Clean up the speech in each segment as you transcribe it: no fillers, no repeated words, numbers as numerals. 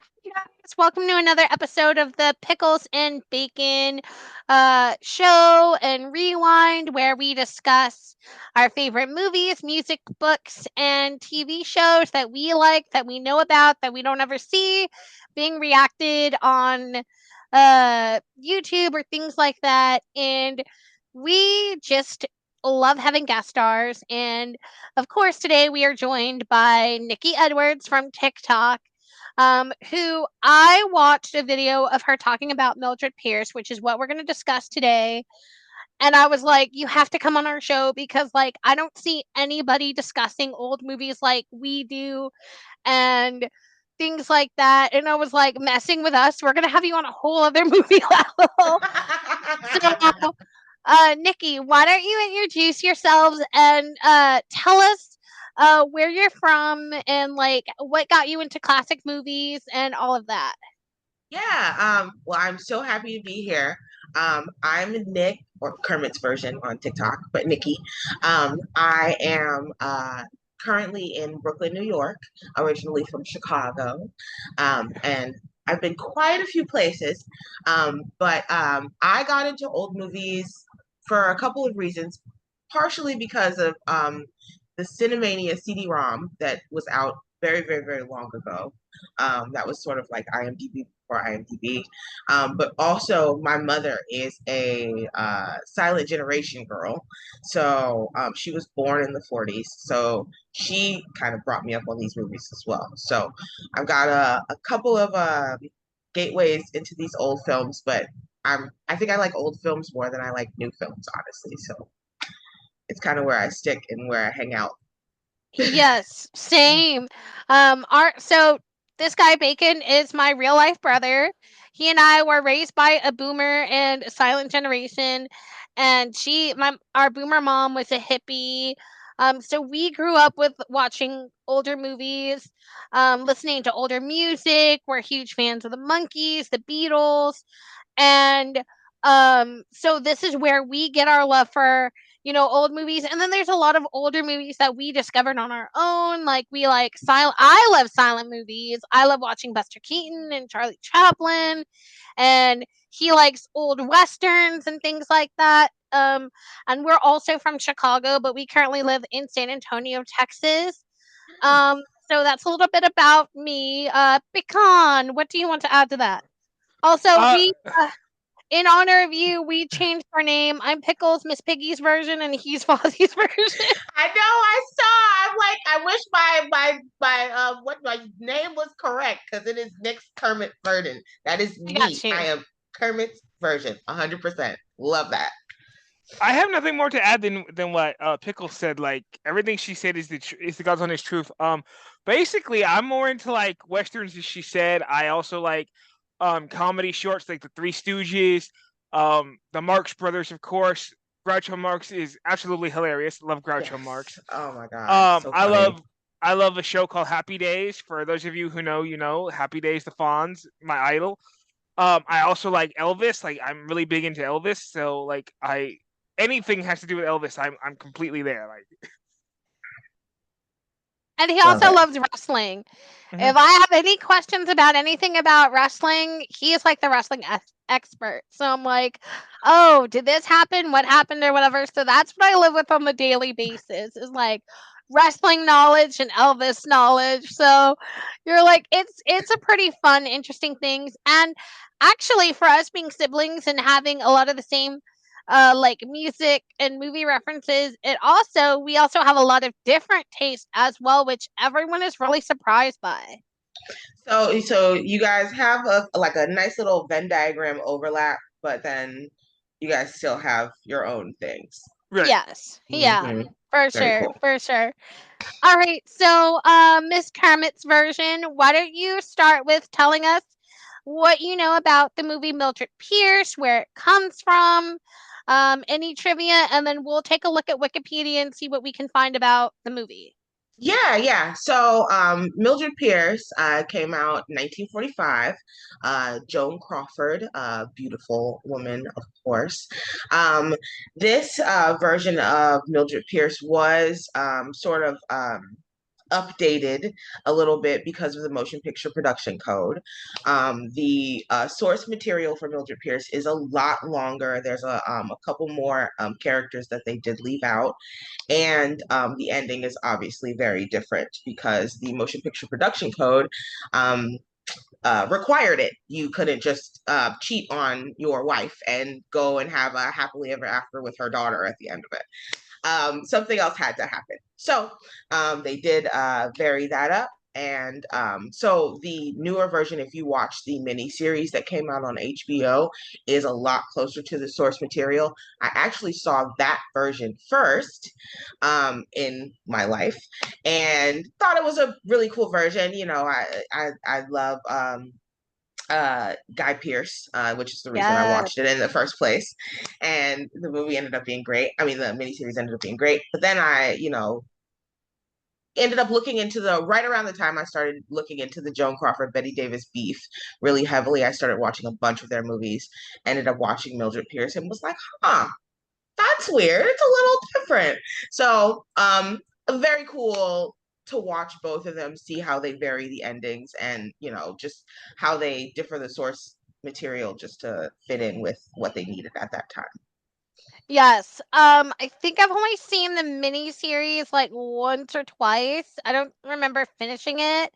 Guys, welcome to another episode of the Pickles and Bacon show and rewind, where we discuss our favorite movies, music, books, and TV shows that we like, that we know about, that we don't ever see being reacted on YouTube or things like that. And we just love having guest stars. And of course, today we are joined by Nikki Edwards from TikTok, who I watched a video of her talking about Mildred Pierce, which is what we're going to discuss today. And I was like, you have to come on our show because, like, I don't see anybody discussing old movies like we do and things like that. And I was like, messing with us, we're going to have you on a whole other movie level. So, Nikki, why don't you introduce yourselves and tell us where you're from and like what got you into classic movies and all of that. Well, I'm so happy to be here. I'm Nick, or Kermit's version on TikTok, but Nikki. I am currently in Brooklyn, New York, originally from Chicago. And I've been quite a few places. But I got into old movies for a couple of reasons, partially because of the Cinemania CD-ROM that was out very, very, very long ago. That was sort of like IMDb for IMDb. But also, my mother is a silent generation girl. So she was born in the 40s. So she kind of brought me up on these movies as well. So I've got a couple of gateways into these old films, but I think I like old films more than I like new films, honestly. So it's kind of where I stick and where I hang out. Yes, same. Our so this guy Bacon is my real life brother. He and I were raised by a boomer and a silent generation, and our boomer mom was a hippie. So we grew up with watching older movies, listening to older music. We're huge fans of the Monkees, the Beatles, and so this is where we get our love for old movies. And then there's a lot of older movies that we discovered on our own. Like we like silent I love silent movies. I love watching Buster Keaton and Charlie Chaplin, and he likes old westerns and things like that. And we're also from Chicago, but we currently live in San Antonio, Texas. um so that's a little bit about me. Pecan, what do you want to add to that? Also, Uh, in honor of you, we changed our name. I'm Pickles, Miss Piggy's version, and he's Fozzie's version. I know I saw. I'm like, I wish my what my name was correct because it is Nick's Kermit version. That is I got me. I you. am Kermit's version. 100%. Love that. I have nothing more to add than what Pickle said. Like everything she said is the God's honest truth. Basically, I'm more into like westerns, as she said. I also like comedy shorts, like the Three Stooges, the Marx Brothers, of course. Groucho Marx is absolutely hilarious. Love Groucho Yes. Marx. Oh my God. Um, So I funny. love I love a show called Happy Days. For those of you who know, you know Happy Days, the Fonz, my idol. I also like Elvis. Like I'm really big into Elvis, so like I anything has to do with Elvis, I'm completely there. Like, And he Love also it. loves wrestling. mhm. If I have any questions about anything about wrestling, he is like the wrestling expert. So I'm like, oh, did this happen? What happened or whatever? So that's what I live with on the daily basis is like wrestling knowledge and Elvis knowledge. So you're like, it's a pretty fun, interesting things. And actually, for us being siblings and having a lot of the same like music and movie references, we also have a lot of different tastes as well, which everyone is really surprised by. So you guys have a nice little Venn diagram overlap, but then you guys still have your own things. Right. Yes, yeah, Hmm. for Very sure, cool. for sure. All right, so Miss Kermit's version, why don't you start with telling us what you know about the movie Mildred Pierce, where it comes from, any trivia, and then we'll take a look at Wikipedia and see what we can find about the movie. Yeah. So Mildred Pierce came out in 1945. Joan Crawford, beautiful woman, of course. Um, this version of Mildred Pierce was sort of updated a little bit because of the motion picture production code. The source material for Mildred Pierce is a lot longer. There's a couple more characters that they did leave out, and the ending is obviously very different because the motion picture production code um, required it. You couldn't just cheat on your wife and go and have a happily ever after with her daughter at the end of it. Something else had to happen. So they did vary that up. And so the newer version, if you watch the mini series that came out on HBO, is a lot closer to the source material. I actually saw that version first in my life and thought it was a really cool version. You know, I love Guy Pierce, which is the reason I Yes. watched it in the first place. And the movie ended up being great. I mean, the miniseries ended up being great. But then ended up looking into the right around the time I started looking into the Joan Crawford, Betty Davis beef really heavily. I started watching a bunch of their movies, ended up watching Mildred Pierce, and was like, huh, that's weird. It's a little different. So, very cool to watch both of them, see how they vary the endings and, just how they differ the source material just to fit in with what they needed at that time. Yes. I think I've only seen the mini series like once or twice. I don't remember finishing it.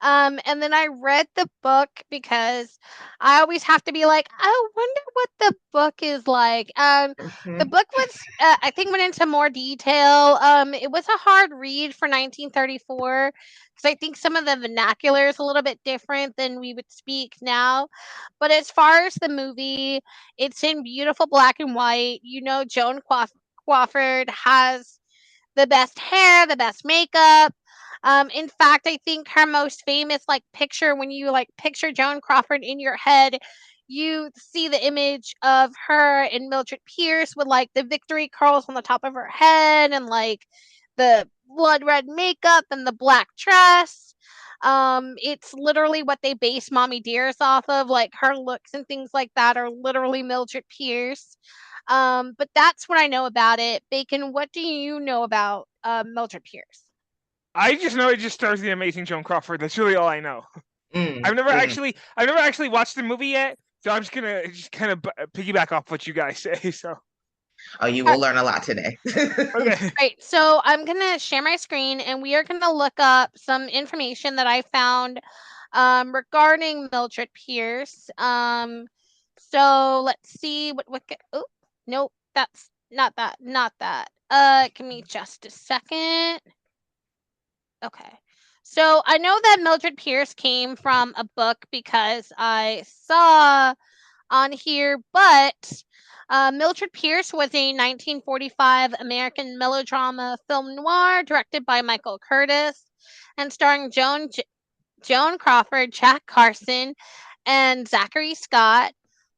And then I read the book because I always have to be like, I wonder what the book is like. The Mhm. book was, I think, went into more detail. It was a hard read for 1934 because I think some of the vernacular is a little bit different than we would speak now. But as far as the movie, it's in beautiful black and white. You know, Crawford has the best hair, the best makeup. In fact, I think her most famous like picture, when you like picture Joan Crawford in your head, you see the image of her and Mildred Pierce with like the victory curls on the top of her head and like the blood red makeup and the black dress. It's literally what they base Mommy Dearest off of. Like her looks and things like that are literally Mildred Pierce. But that's what I know about it. Bacon, what do you know about Mildred Pierce? I just know it just stars the amazing Joan Crawford. That's really all I know. Mm, I've never actually watched the movie yet, so I'm just gonna just kind of piggyback off what you guys say. So Oh, you Uh, will learn a lot today. okay, Right. So I'm going to share my screen and we are going to look up some information that I found regarding Mildred Pierce. So let's see oh, nope, that's not that, not that. Give me just a second. Okay. So I know that Mildred Pierce came from a book because I saw on here, but Mildred Pierce was a 1945 American melodrama film noir directed by Michael Curtis and starring Joan Crawford, Jack Carson, and Zachary Scott.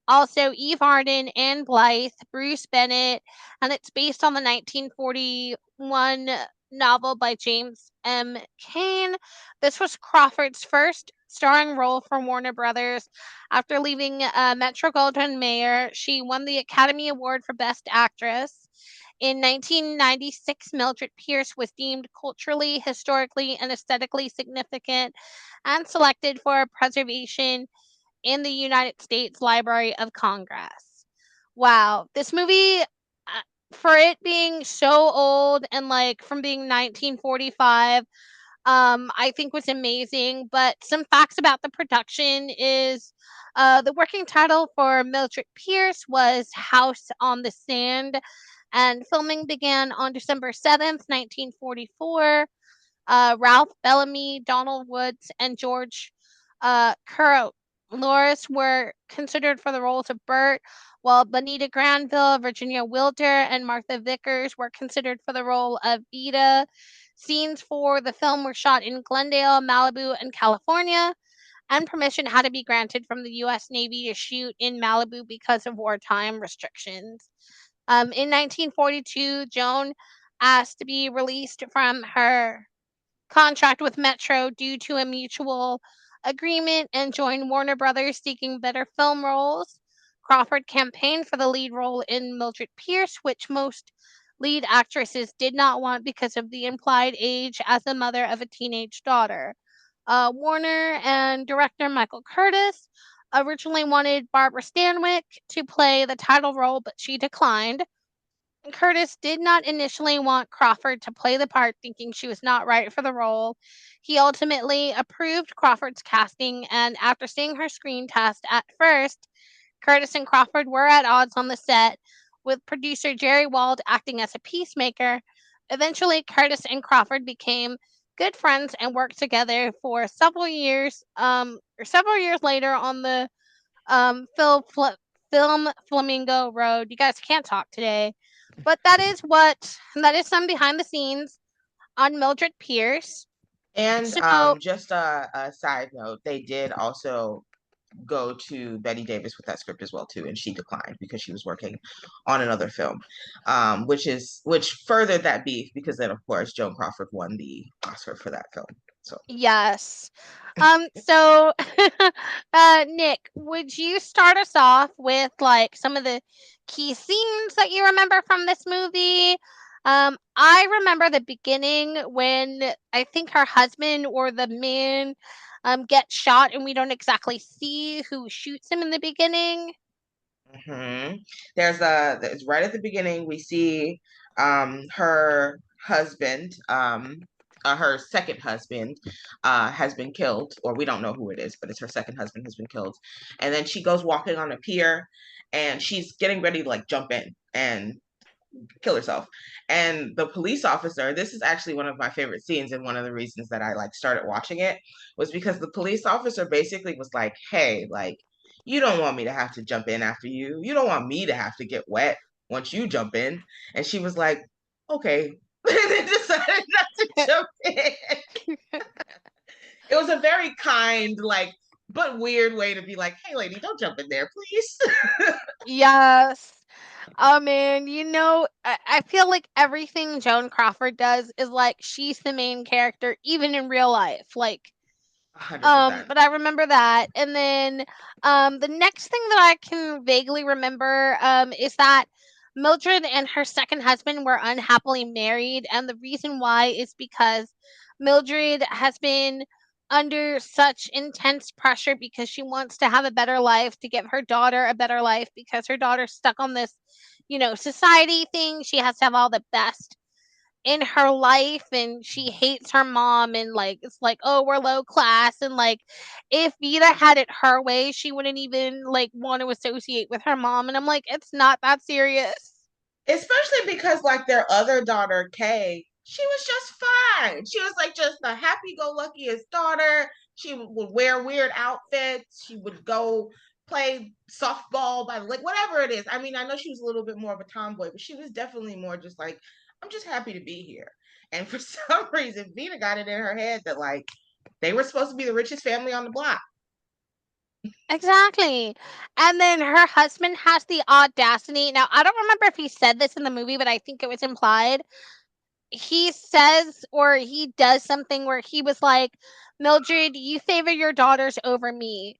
Also, Eve Arden, Anne Blythe, Bruce Bennett, and it's based on the 1941 novel by James M. Cain. This was Crawford's first starring role for Warner Brothers. After leaving Metro Goldwyn Mayer, she won the Academy Award for Best Actress. In 1996, Mildred Pierce was deemed culturally, historically, and aesthetically significant and selected for preservation in the United States Library of Congress. Wow, this movie, for it being so old and like from being 1945, I think was amazing. But some facts about the production is the working title for Mildred Pierce was House on the Sand, and filming began on December 7th, 1944. Ralph Bellamy, Donald Woods, and George Curro Loris were considered for the roles of Bert, while Bonita Granville, Virginia Wilder, and Martha Vickers were considered for the role of Ida. Scenes for the film were shot in Glendale, Malibu, and California, and permission had to be granted from the U.S. Navy to shoot in Malibu because of wartime restrictions. In 1942, Joan asked to be released from her contract with Metro due to a mutual agreement and joined Warner Brothers seeking better film roles. Crawford campaigned for the lead role in Mildred Pierce, which most lead actresses did not want because of the implied age as the mother of a teenage daughter. Warner and director Michael Curtis originally wanted Barbara Stanwyck to play the title role, but she declined. Curtis did not initially want Crawford to play the part, thinking she was not right for the role. He ultimately approved Crawford's casting, and after seeing her screen test at first, Curtis and Crawford were at odds on the set, with producer Jerry Wald acting as a peacemaker. Eventually, Curtis and Crawford became good friends and worked together for several years. Several years later on the film Flamingo Road. You guys can't talk today, but that is some behind the scenes on Mildred Pierce. And So just a side note, they did also go to Betty Davis with that script as well too, and she declined because she was working on another film, which furthered that beef because then of course Joan Crawford won the Oscar for that film. So yes. So Nick, would you start us off with like some of the key scenes that you remember from this movie? I remember the beginning when I think her husband or the man gets shot and we don't exactly see who shoots him in the beginning. hmm there's right at the beginning we see her husband, her second husband has been killed, or we don't know who it is, but it's her second husband has been killed. And then she goes walking on a pier and she's getting ready to like jump in and kill herself. And the police officer, this is actually one of my favorite scenes, and one of the reasons that I like started watching it was because the police officer basically was like, hey, like, you don't want me to have to jump in after you. You don't want me to have to get wet once you jump in. And she was like, okay. And then decided not to jump in. It was a very kind, like, but weird way to be like, hey, lady, don't jump in there, please. Yes. Oh man, I feel like everything Joan Crawford does is like she's the main character, even in real life. Like, 100%. but I remember that. And then the next thing that I can vaguely remember is that Mildred and her second husband were unhappily married, and the reason why is because Mildred has been under such intense pressure because she wants to have a better life, to give her daughter a better life, because her daughter's stuck on this, society thing. She has to have all the best in her life, and she hates her mom, and like it's like, oh, we're low class, and like if Vita had it her way, she wouldn't even like want to associate with her mom. And I'm like, it's not that serious. Especially because like their other daughter, Kay, she was just fine. She was like just the happy-go-luckiest daughter. She would wear weird outfits. She would go play softball by like whatever it is. I mean, I know she was a little bit more of a tomboy, but she was definitely more just like, I'm just happy to be here. And for some reason, Vita got it in her head that like they were supposed to be the richest family on the block. Exactly. And then her husband has the audacity. Now, I don't remember if he said this in the movie, but I think it was implied. He says, or he does something where he was like, Mildred, you favor your daughters over me.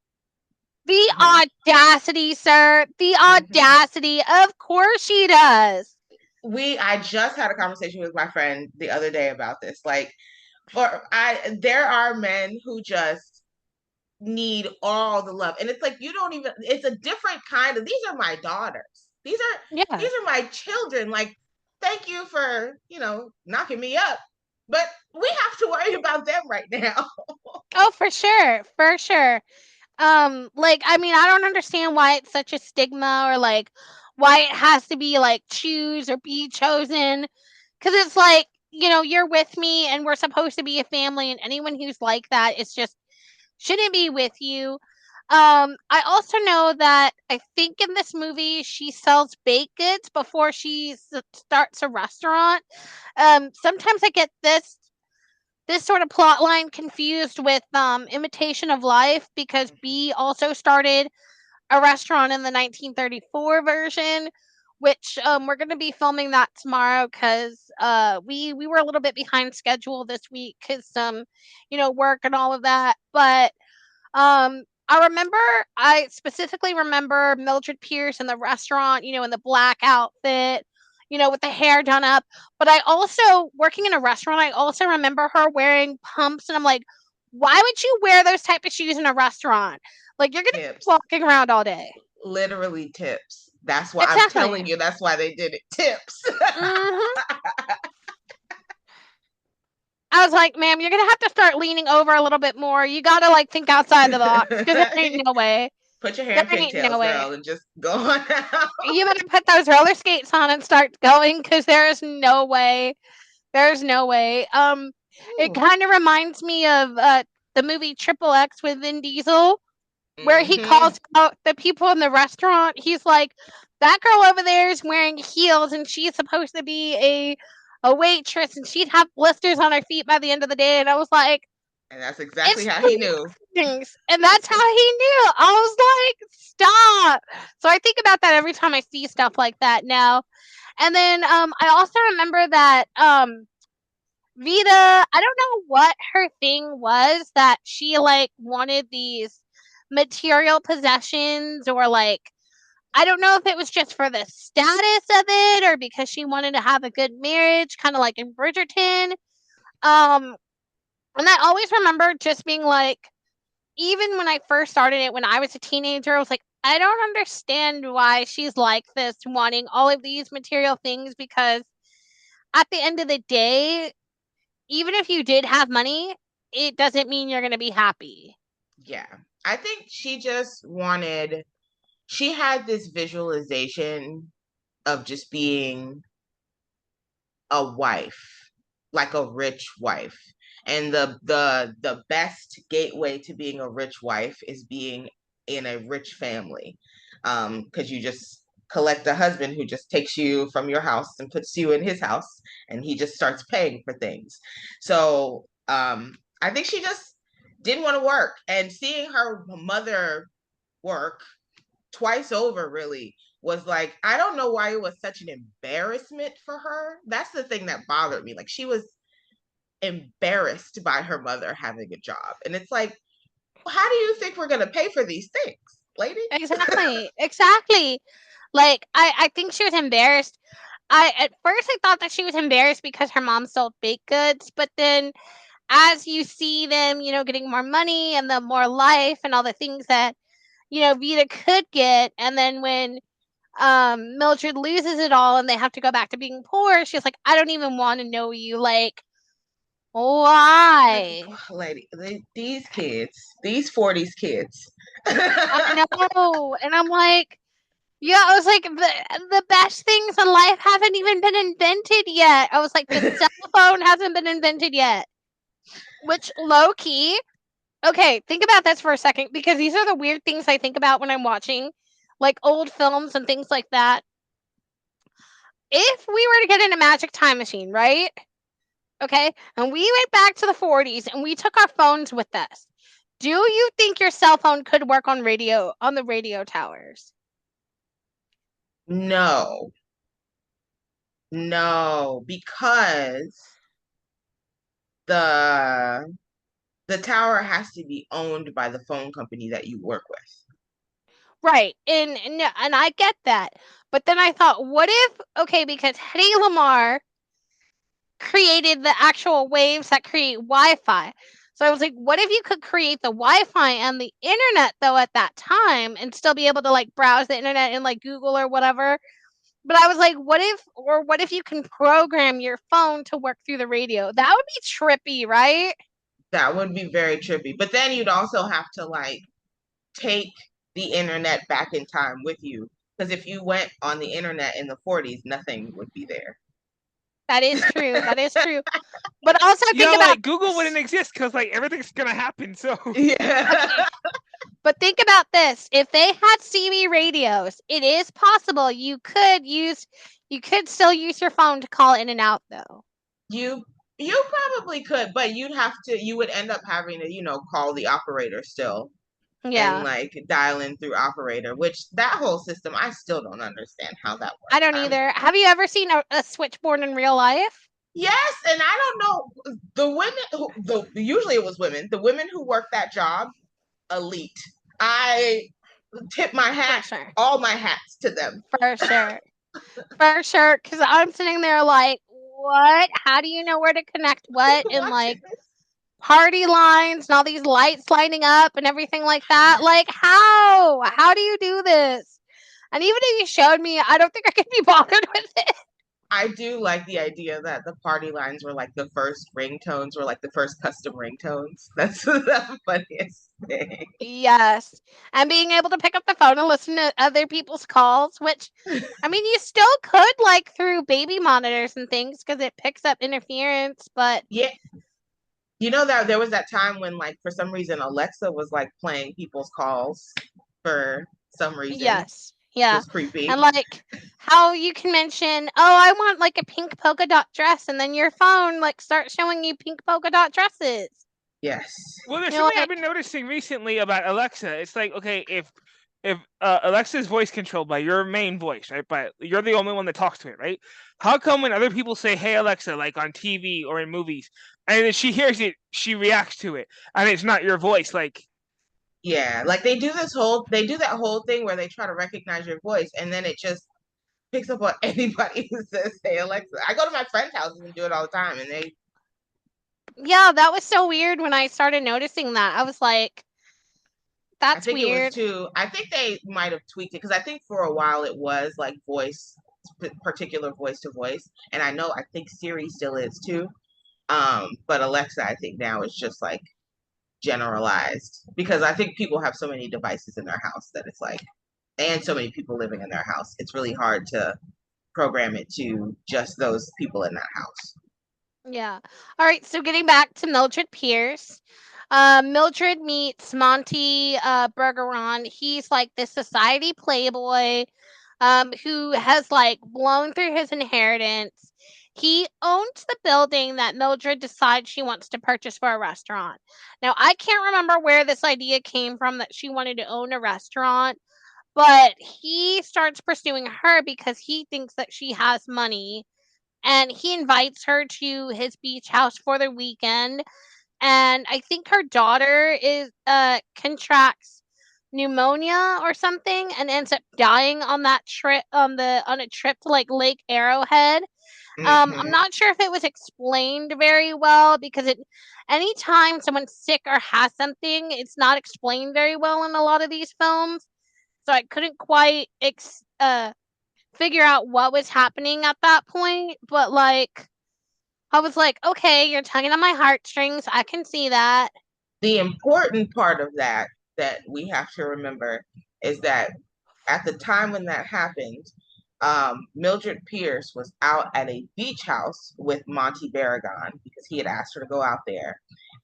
The Mm-hmm. audacity, sir. The Mm-hmm. audacity. Of course she does. I just had a conversation with my friend the other day about this. Like, there are men who just need all the love, and it's like you don't even, it's a different kind of, these are my daughters, Yeah. these are my children, like, thank you for knocking me up, but we have to worry about them right now. Oh, for sure. For sure. Like, I mean, I don't understand why it's such a stigma, or like why it has to be like choose or be chosen. Cause it's like, you're with me and we're supposed to be a family, and anyone who's like that, it's just shouldn't be with you. I also know that I think in this movie she sells baked goods before she starts a restaurant. Sometimes I get this sort of plot line confused with Imitation of Life, because B also started a restaurant in the 1934 version, which we're going to be filming that tomorrow, because we were a little bit behind schedule this week because work and all of that. But I specifically remember Mildred Pierce in the restaurant, in the black outfit, with the hair done up. But I also, working in a restaurant, I also remember her wearing pumps, and I'm like, why would you wear those type of shoes in a restaurant? Like, you're gonna be Tips. walking around all day. Literally tips. That's why I'm telling Exactly. you. That's why they did it. Tips. Hmm. I was like, ma'am, you're gonna have to start leaning over a little bit more. You gotta like think outside the box because there ain't no way. Put your hair There in ain't no pigtails, way. girl, and just go on out. You better put those roller skates on and start going because there is no way. There's no way. It Ooh. kind of reminds me of the movie Triple X with Vin Diesel, where he Mm-hmm. calls out the people in the restaurant. He's like, that girl over there is wearing heels and she's supposed to be a waitress and she'd have blisters on her feet by the end of the day. And I was like, And that's exactly it's how the he knew. things. And that's how he knew. I was like, stop. So I think about that every time I see stuff like that now. And then I also remember that Vita, I don't know what her thing was that she like wanted these material possessions, or like I don't know if it was just for the status of it or because she wanted to have a good marriage, kind of like in Bridgerton. Um and I always remember just being like, even when I first started it when I was a teenager, I was like, I don't understand why she's like this, wanting all of these material things, because at the end of the day, even if you did have money, it doesn't mean you're going to be happy. Yeah. I think she just wanted, she had this visualization of just being a wife, like a rich wife. And the best gateway to being a rich wife is being in a rich family. Because you just collect a husband who just takes you from your house and puts you in his house, and he just starts paying for things. So I think she just didn't want to work, and seeing her mother work twice over really was like, I don't know why it was such an embarrassment for her. That's the thing that bothered me. Like, she was embarrassed by her mother having a job. And it's like, how do you think we're going to pay for these things, lady? Exactly. Exactly. Like I think she was embarrassed. I At first I thought that she was embarrassed because her mom sold baked goods, but then as you see them, getting more money and the more life and all the things that, Vita could get, and then when Mildred loses it all and they have to go back to being poor, she's like, I don't even want to know you. Like, Like, why? lady, these kids, these 40s kids. I know. And I'm like, yeah, I was like, the best things in life haven't even been invented yet. I was like, the cell phone hasn't been invented yet. Which, low key, okay, think about this for a second, because these are the weird things I think about when I'm watching like old films and things like that. If we were to get in a magic time machine, right? Okay, and we went back to the 40s and we took our phones with us. Do you think your cell phone could work on the radio towers? No, no, because the the tower has to be owned by the phone company that you work with. Right. And I get that. But then I thought, what if, okay, because Hedy Lamar created the actual waves that create Wi-Fi. So I was like, what if you could create the Wi-Fi and the internet though at that time and still be able to like browse the internet in like Google or whatever? But I was like, what if you can program your phone to work through the radio? That would be trippy, right? That would be very trippy. But then you'd also have to like take the internet back in time with you. Because if you went on the internet in the 40s, nothing would be there. That is true. That is true. But also Yeah, think about like Google this. wouldn't exist because like everything's gonna happen. So Yeah. Okay, but think about this. If they had CB radios, it is possible you could still use your phone to call in and out though. You you probably could, but you would end up having to, call the operator still and Yeah. like dial in through operator, which that whole system I still don't understand how that I works. don't either. Have you ever seen a switchboard in real life? Yes, and I don't know the women who the usually it was women. The women who worked that job, elite. I tip my For hat, sure. all my hats to them. For sure. For sure, because I'm sitting there like, what? How do you know where to connect what? And What? like party lines and all these lights lighting up and everything like that. Like, how? How do you do this? And even if you showed me, I don't think I could be bothered with it. I do like the idea that the party lines were like the first ringtones, were like the first custom ringtones. That's the funniest thing. Yes. And being able to pick up the phone and listen to other people's calls, which, I mean, you still could like through baby monitors and things because it picks up interference, but Yeah, you know that there was that time when like for some reason Alexa was like playing people's calls for some reason. yes. It Yeah. was creepy. And like how you can mention, oh, I want like a pink polka dot dress, and then your phone like starts showing you pink polka dot dresses. Yes. Well, there's You're something I've been like, noticing recently about Alexa. It's like, okay, if Alexa's voice controlled by your main voice, right? But you're the only one that talks to it, right? How come when other people say "Hey Alexa," like on TV or in movies, and then she hears it, she reacts to it, and it's not your voice? Like, Yeah, like they do that whole thing where they try to recognize your voice and then it just picks up on anybody who says, "Hey Alexa." I go to my friends' houses and do it all the time and they yeah, that was so weird when I started noticing that. I was like, I that's think it was weird. too I think they might have tweaked it because I think for a while it was like voice particular voice to voice and I think Siri still is too. But Alexa I think now is just like generalized because I think people have so many devices in their house that it's like and so many people living in their house. It's really hard to program it to just those people in that house. Yeah. All right. So getting back to Mildred Pierce, Mildred meets Monty Bergeron. He's like this society playboy who has like blown through his inheritance. He owns the building that Mildred decides she wants to purchase for a restaurant. Now, I can't remember where this idea came from that she wanted to own a restaurant, but he starts pursuing her because he thinks that she has money, and he invites her to his beach house for the weekend. And I think her daughter is contracts pneumonia or something and ends up dying on that trip on a trip to like Lake Arrowhead. I'm Mm-hmm. not sure if it was explained very well because it anytime someone's sick or has something, it's not explained very well in a lot of these films. So I couldn't quite figure out what was happening at that point, but like I was like, okay, you're tugging on my heartstrings. I can see that. The important part of that we have to remember is that at the time when that happened, Mildred Pierce was out at a beach house with Monty Barragon because he had asked her to go out there.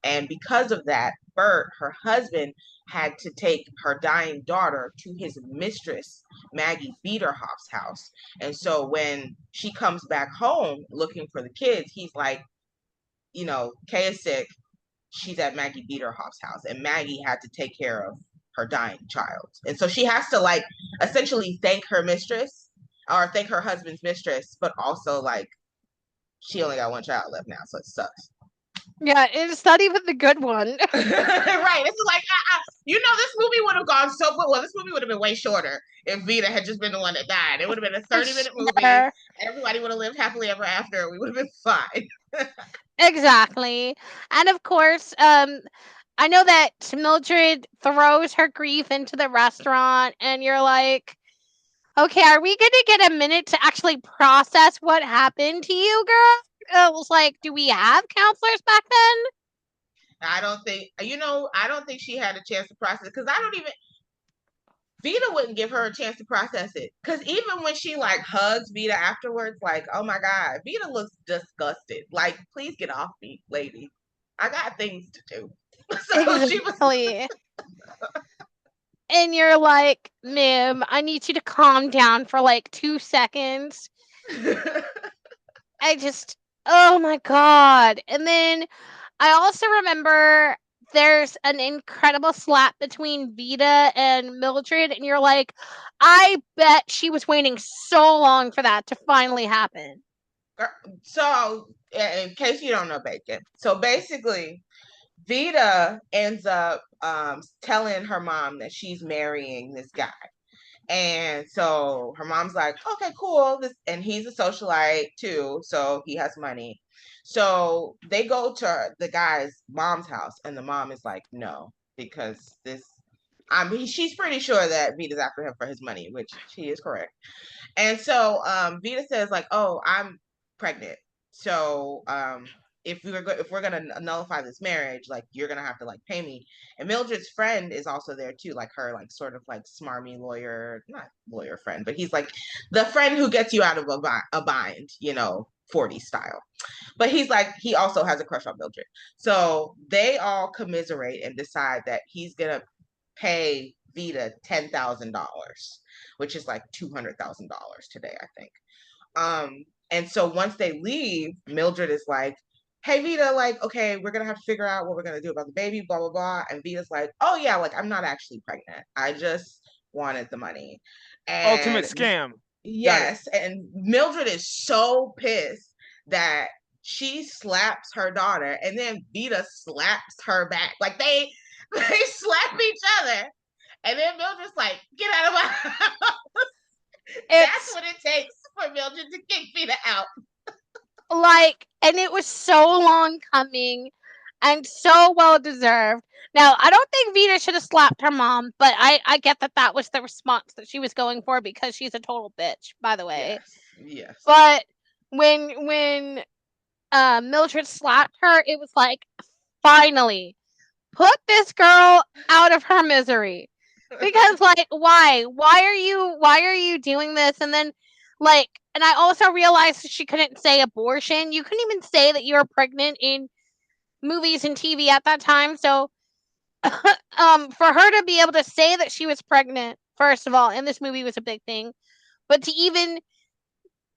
And because of that, Bert, her husband, had to take her dying daughter to his mistress, Maggie Biederhoff's house. And so when she comes back home looking for the kids, he's like, Kay is sick. She's at Maggie Biederhoff's house, and Maggie had to take care of her dying child. And so she has to like essentially thank her mistress or thank her husband's mistress, but also like she only got one child left now, so it sucks. Yeah, it's not even the good one. Right. It's like, this movie would have gone so well. This movie would have been way shorter if Vita had just been the one that died. It would have been a For 30-minute movie. sure. Everybody would have lived happily ever after. We would have been fine. Exactly. And of course, I know that Mildred throws her grief into the restaurant, and you're like, okay, are we going to get a minute to actually process what happened to you, girl? It was like, do we have counselors back then? I don't think she had a chance to process because I don't even Vita wouldn't give her a chance to process it. Because even when she like hugs Vita afterwards, like, oh my God, Vita looks disgusted. Like, please get off me, lady. I got things to do. So she was Exactly. And you're like, ma'am, I need you to calm down for like 2 seconds. I just, oh my God. And then I also remember there's an incredible slap between Vita and Mildred, and you're like, I bet she was waiting so long for that to finally happen. so in case you don't know Bacon, so basically Vita ends up telling her mom that she's marrying this guy. And so her mom's like, okay, cool. And he's a socialite too, so he has money. So they go to the guy's mom's house, and the mom is like, no, because this. I mean, she's pretty sure that Vita's after him for his money, which she is correct. And so Vita says like, "Oh, I'm pregnant. So if we're gonna nullify this marriage, like you're gonna have to like pay me." And Mildred's friend is also there too, like her like sort of like smarmy lawyer, not lawyer friend, but he's like the friend who gets you out of a bind, 40 style. But he's like he also has a crush on Mildred. So they all commiserate and decide that he's gonna pay Vita $10,000, which is like $200,000 today, I think. And so once they leave, Mildred is like, "Hey Vita, like, okay, we're gonna have to figure out what we're gonna do about the baby, blah blah blah." And Vita's like, "Oh yeah, like I'm not actually pregnant. I just wanted the money." Ultimate And scam. Got it. yes, and Mildred is so pissed that she slaps her daughter, and then Vita slaps her back. Like they slap each other, and then Mildred's like, "Get out of my house." That's It's what it takes for Mildred to kick Vita out. like, and it was so long coming and so well deserved. Now, I don't think Vita should have slapped her mom, but I get that that was the response that she was going for because she's a total bitch, by the way. Yes, yes. But when Mildred slapped her, it was like, finally, put this girl out of her misery. Because like, why are you doing this? And then like, and I also realized she couldn't say abortion. You couldn't even say that you were pregnant in movies and TV at that time. So for her to be able to say that she was pregnant, first of all, in this movie was a big thing. But to even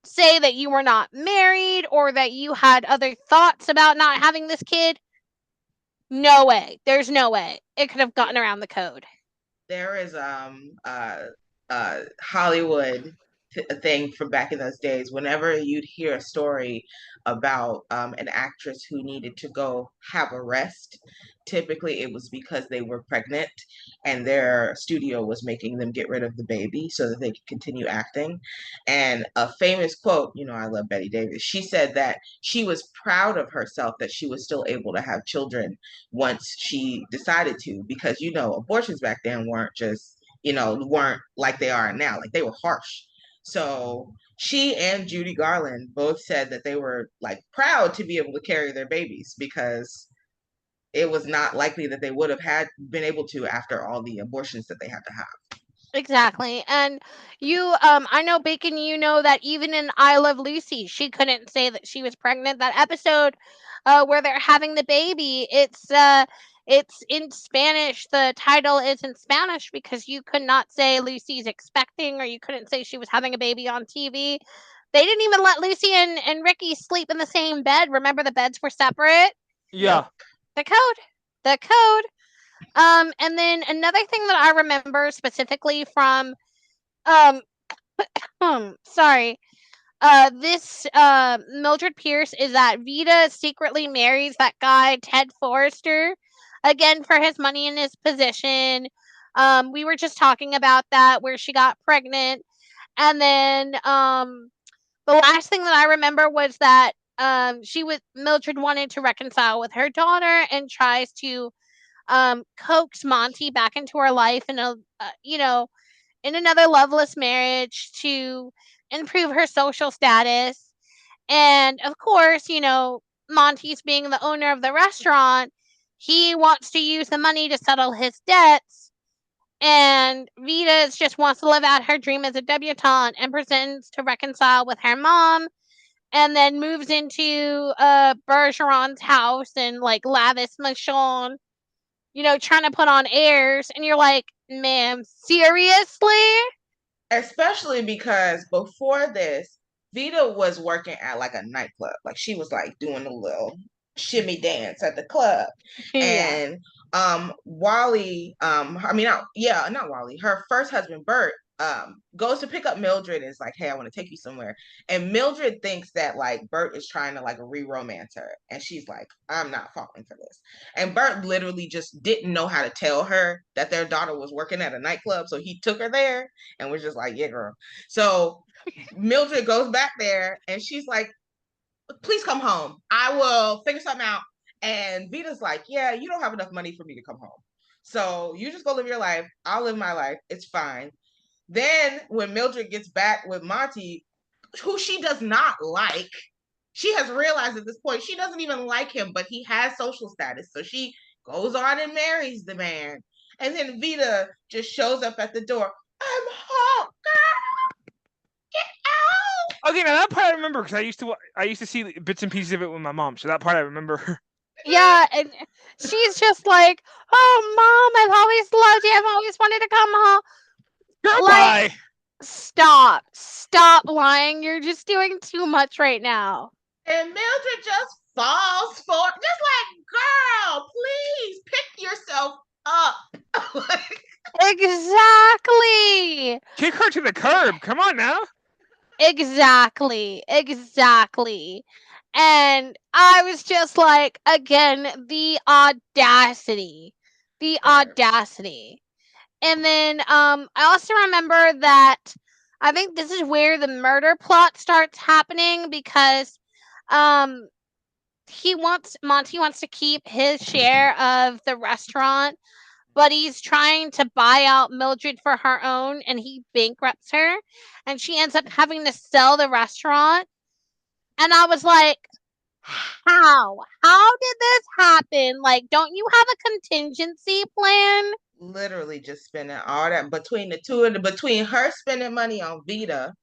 say that you were not married or that you had other thoughts about not having this kid, no way. There's no way it could have gotten around the code. There is Hollywood a thing from back in those days. Whenever you'd hear a story about an actress who needed to go have a rest, typically it was because they were pregnant and their studio was making them get rid of the baby so that they could continue acting. And a famous quote, I love Betty Davis, she said that she was proud of herself that she was still able to have children once she decided to, because abortions back then weren't like they are now. Like they were harsh. So she and Judy Garland both said that they were like proud to be able to carry their babies because it was not likely that they would have had been able to after all the abortions that they had to have. Exactly. And I know Bacon, you know that even in I Love Lucy, she couldn't say that she was pregnant. That episode where they're having the baby, it's in Spanish. The title is in Spanish because you could not say Lucy's expecting or you couldn't say she was having a baby on TV. They didn't even let Lucy and Ricky sleep in the same bed. Remember the beds were separate? Yep. Yeah. The code. The code. And then another thing that I remember specifically from um sorry, this Mildred Pierce is that Vita secretly marries that guy Ted Forrester again for his money and his position. We were just talking about that where she got pregnant, and then the last thing that I remember was that she was Mildred wanted to reconcile with her daughter and tries to coax Monty back into her life in in another loveless marriage to improve her social status. And of course, Monty's being the owner of the restaurant, he wants to use the money to settle his debts. And Vita just wants to live out her dream as a debutante and pretends to reconcile with her mom and then moves into Bergeron's house and like lavish Michonne, trying to put on airs, and you're like, ma'am, seriously? Especially because before this, Vita was working at like a nightclub. Like she was like doing a little shimmy dance at the club. Yeah. And Wally, I mean not Wally, her first husband Bert goes to pick up Mildred and is like, hey, I want to take you somewhere. And Mildred thinks that like Bert is trying to like re-romance her. And she's like, I'm not falling for this. And Bert literally just didn't know how to tell her that their daughter was working at a nightclub. So he took her there and was just like, yeah, girl. So Mildred goes back there and she's like, please come home. I will figure something out. And Vita's like, yeah, you don't have enough money for me to come home. So you just go live your life. I'll live my life. It's fine. Then when Mildred gets back with Monty, who she does not like, she has realized at this point she doesn't even like him, but he has social status. So she goes on and marries the man. And then Vita just shows up at the door. I'm home, girl. Get out. Okay, now that part I remember because I used to see bits and pieces of it with my mom, so that part I remember. Yeah, and she's just like, "Oh, mom, I've always loved you. I've always wanted to come home." Goodbye. Like, stop lying. You're just doing too much right now. And Mildred just falls for it. Just like, girl, please pick yourself up. Exactly. Kick her to the curb. Come on now. Exactly. And I was just like, again, the audacity. The audacity. And then I also remember that I think this is where the murder plot starts happening because um Monty wants to keep his share of the restaurant, but he's trying to buy out Mildred for her own and he bankrupts her and she ends up having to sell the restaurant. And I was like, how? How did this happen? Like, don't you have a contingency plan? Literally just spending all that between the two of them, between her spending money on Vita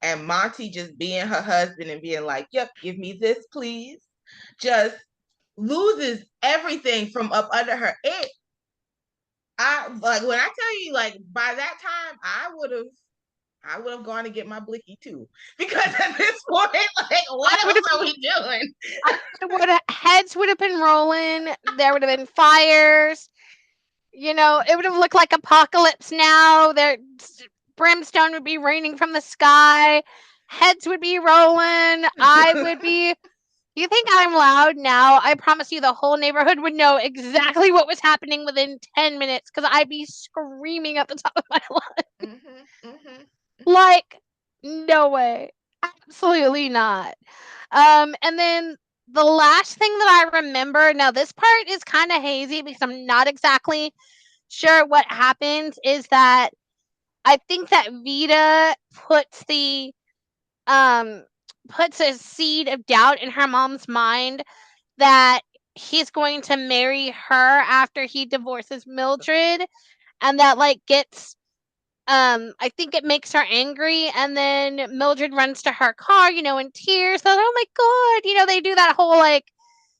and Monty just being her husband and being like, yep, give me this, please. Just loses everything from up under her. I like when I tell you, like, by that time, I would have gone to get my blicky too. Because at this point, like, what else are we doing? Heads would have been rolling. There would have been fires. You know, it would have looked like apocalypse now. There, brimstone would be raining from the sky. Heads would be rolling. I would be. You think I'm loud now? I promise you, the whole neighborhood would know exactly what was happening within 10 minutes because I'd be screaming at the top of my lungs. Like, no way. Absolutely not. And then the last thing that I remember, now this part is kind of hazy because I'm not exactly sure what happens, is that I think that Vita um puts a seed of doubt in her mom's mind that he's going to marry her after he divorces Mildred, and that like gets I think it makes her angry, and then Mildred runs to her car, in tears. So, oh my god, they do that whole like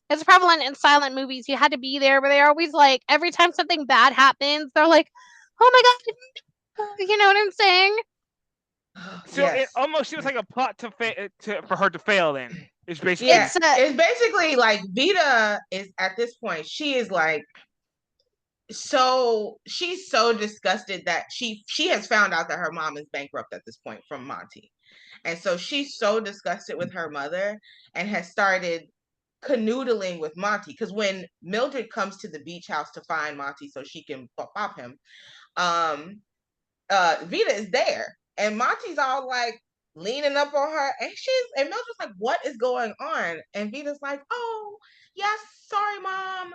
it's prevalent in silent movies. You had to be there, but they're always like every time something bad happens, they're like, oh my god, you know what I'm saying? So it almost seems like a plot for her to fail. Then it's basically it's basically like Vita is at this point. She is like she's so disgusted that she has found out that her mom is bankrupt at this point from Monty. And so she's so disgusted with her mother and has started canoodling with Monty. Because when Mildred comes to the beach house to find Monty so she can pop him, Vita is there. And Monty's all like leaning up on her. And Mildred's like, what is going on? And Vita's like, oh, yes, sorry, mom.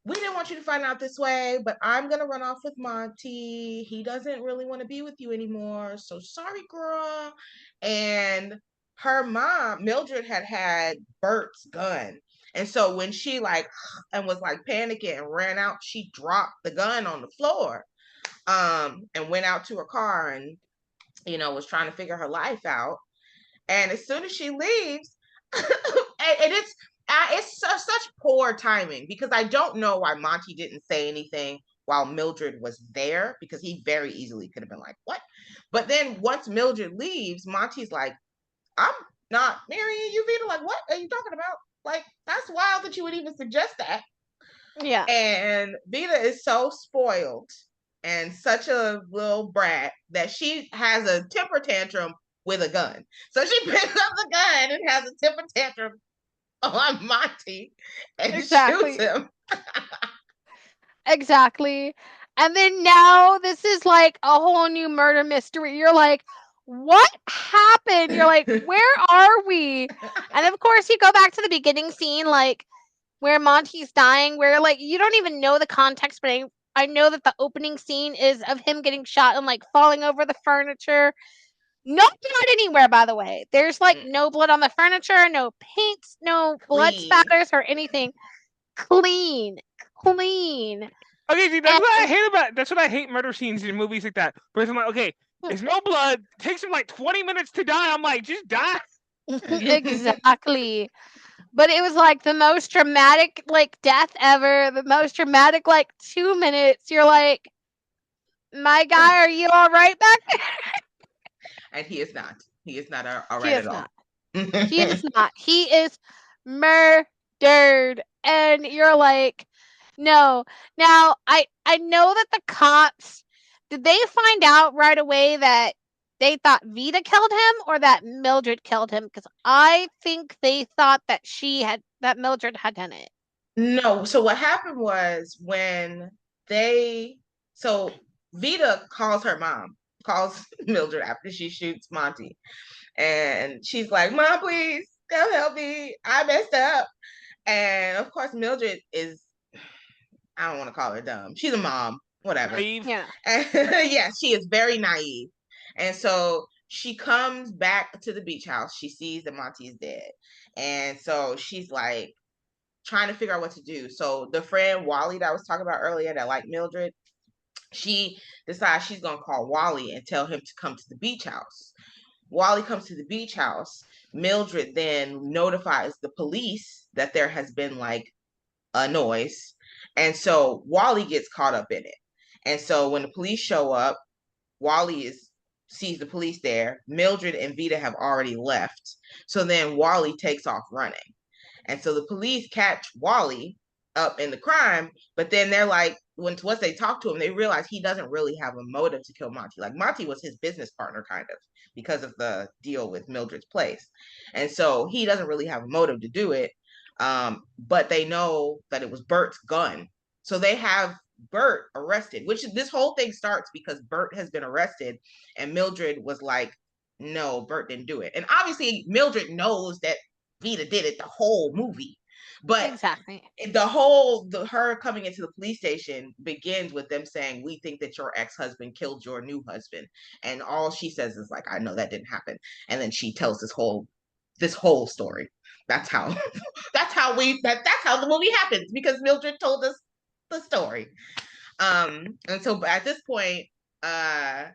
We didn't want you to find out this way, but I'm going to run off with Monty. He doesn't really want to be with you anymore. So sorry, girl. And her mom, Mildred, had Bert's gun. And so when she and was like panicking and ran out, she dropped the gun on the floor and went out to her car and, was trying to figure her life out. And as soon as she leaves, and it's such poor timing because I don't know why Monty didn't say anything while Mildred was there, because he very easily could have been like, what? But then once Mildred leaves, Monty's like, I'm not marrying you, Vita. Like, what are you talking about? Like, that's wild that you would even suggest that. Yeah. And Vita is so spoiled and such a little brat that she has a temper tantrum with a gun. So she picks up the gun and has a temper tantrum on Monty and shoots Exactly. him. Exactly. And then now this is like a whole new murder mystery. You're like, what happened? You're like, where are we? And of course, you go back to the beginning scene, like where Monty's dying, where like you don't even know the context, but I know that the opening scene is of him getting shot and like falling over the furniture. No blood anywhere, by the way. There's like no blood on the furniture, no paints, no blood Clean. spatters or anything. Clean, clean. Okay, see, that's And what I hate about. That's what I hate murder scenes in movies like that. Because I'm like, okay, there's no blood. Takes him like 20 minutes to die. I'm like, just die. exactly. But it was like the most dramatic like death ever, the most dramatic like 2 minutes. You're like, my guy, are you all right back there? And he is not. He is not all He right is at all. not. He is not. He is murdered. And you're like, no. Now, I know that the cops did they find out right away that they thought Vita killed him or that Mildred killed him? Because I think they thought that Mildred had done it. No, so what happened was when they so Vita calls her mom, calls Mildred after she shoots Monty. And she's like, Mom, please come help me. I messed up. And of course, Mildred is, I don't want to call her dumb. She's a mom, whatever. Naive. Yeah. And yeah, she is very naive. And so she comes back to the beach house. She sees that Monty is dead. And so she's like trying to figure out what to do. So the friend Wally that I was talking about earlier that liked Mildred, she decides she's going to call Wally and tell him to come to the beach house. Wally comes to the beach house. Mildred then notifies the police that there has been like a noise. And so Wally gets caught up in it. And so when the police show up, Wally is sees the police there. Mildred and Vita have already left. So then Wally takes off running. And so the police catch Wally up in the crime, but then they're like, once they talk to him, they realize he doesn't really have a motive to kill Monty. Like Monty was his business partner, kind of, because of the deal with Mildred's place. And so he doesn't really have a motive to do it. But they know that it was Bert's gun. So they have Bert arrested, which this whole thing starts because Bert has been arrested and Mildred was like, no, Bert didn't do it. And obviously Mildred knows that Vita did it the whole movie. But Exactly. her coming into the police station begins with them saying, we think that your ex-husband killed your new husband. And all she says is like, I know that didn't happen. And then she tells this whole story. That's how that's how the movie happens because Mildred told us the story. And so at this point, uh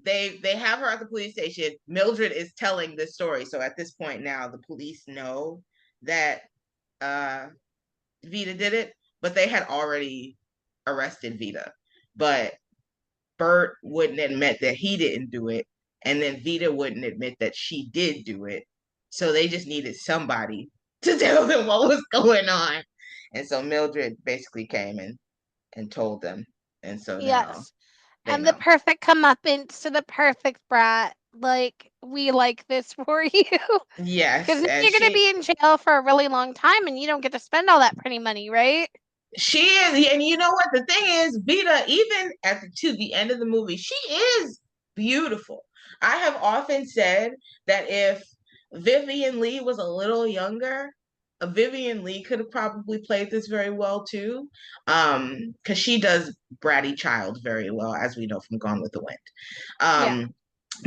they have her at the police station. Mildred is telling this story. So at this point now the police know that uh Vita did it, but they had already arrested Vita. But Bert wouldn't admit that he didn't do it, and then Vita wouldn't admit that she did do it. So they just needed somebody to tell them what was going on. And so Mildred basically came and told them. And so now Yes. they And the know. perfect comeuppance to the perfect brat. Like, we like this for you. Because Yes, now and you're going to be in jail for a really long time and you don't get to spend all that pretty money, right? she is, and you know what? The thing is, Vita, even to the end of the movie, she is beautiful. I have often said that if Vivian Lee was a little younger, Vivian Lee could have probably played this very well too, because she does bratty child very well, as we know from Gone with the Wind. Yeah.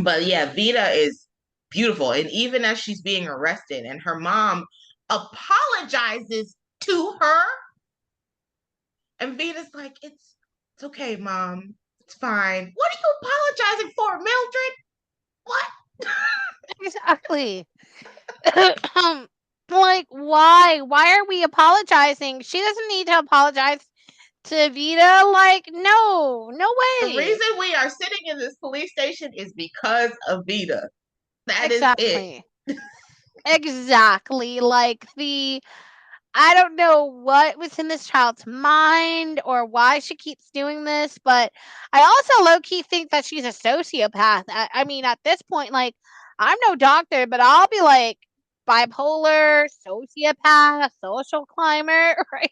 But yeah, Vita is beautiful, and even as she's being arrested, and her mom apologizes to her and Vita's like, it's okay, Mom. It's fine. What are you apologizing for, Mildred? What? Exactly. Like, why? Why are we apologizing? She doesn't need to apologize to Vita. Like, no, no The way. reason we are sitting in this police station is because of Vita. That is it. Exactly. Exactly. Like, I don't know what was in this child's mind or why she keeps doing this, but I also low key think that she's a sociopath. I mean, at this point, like, I'm no doctor, but I'll be like bipolar, sociopath, social climber, right?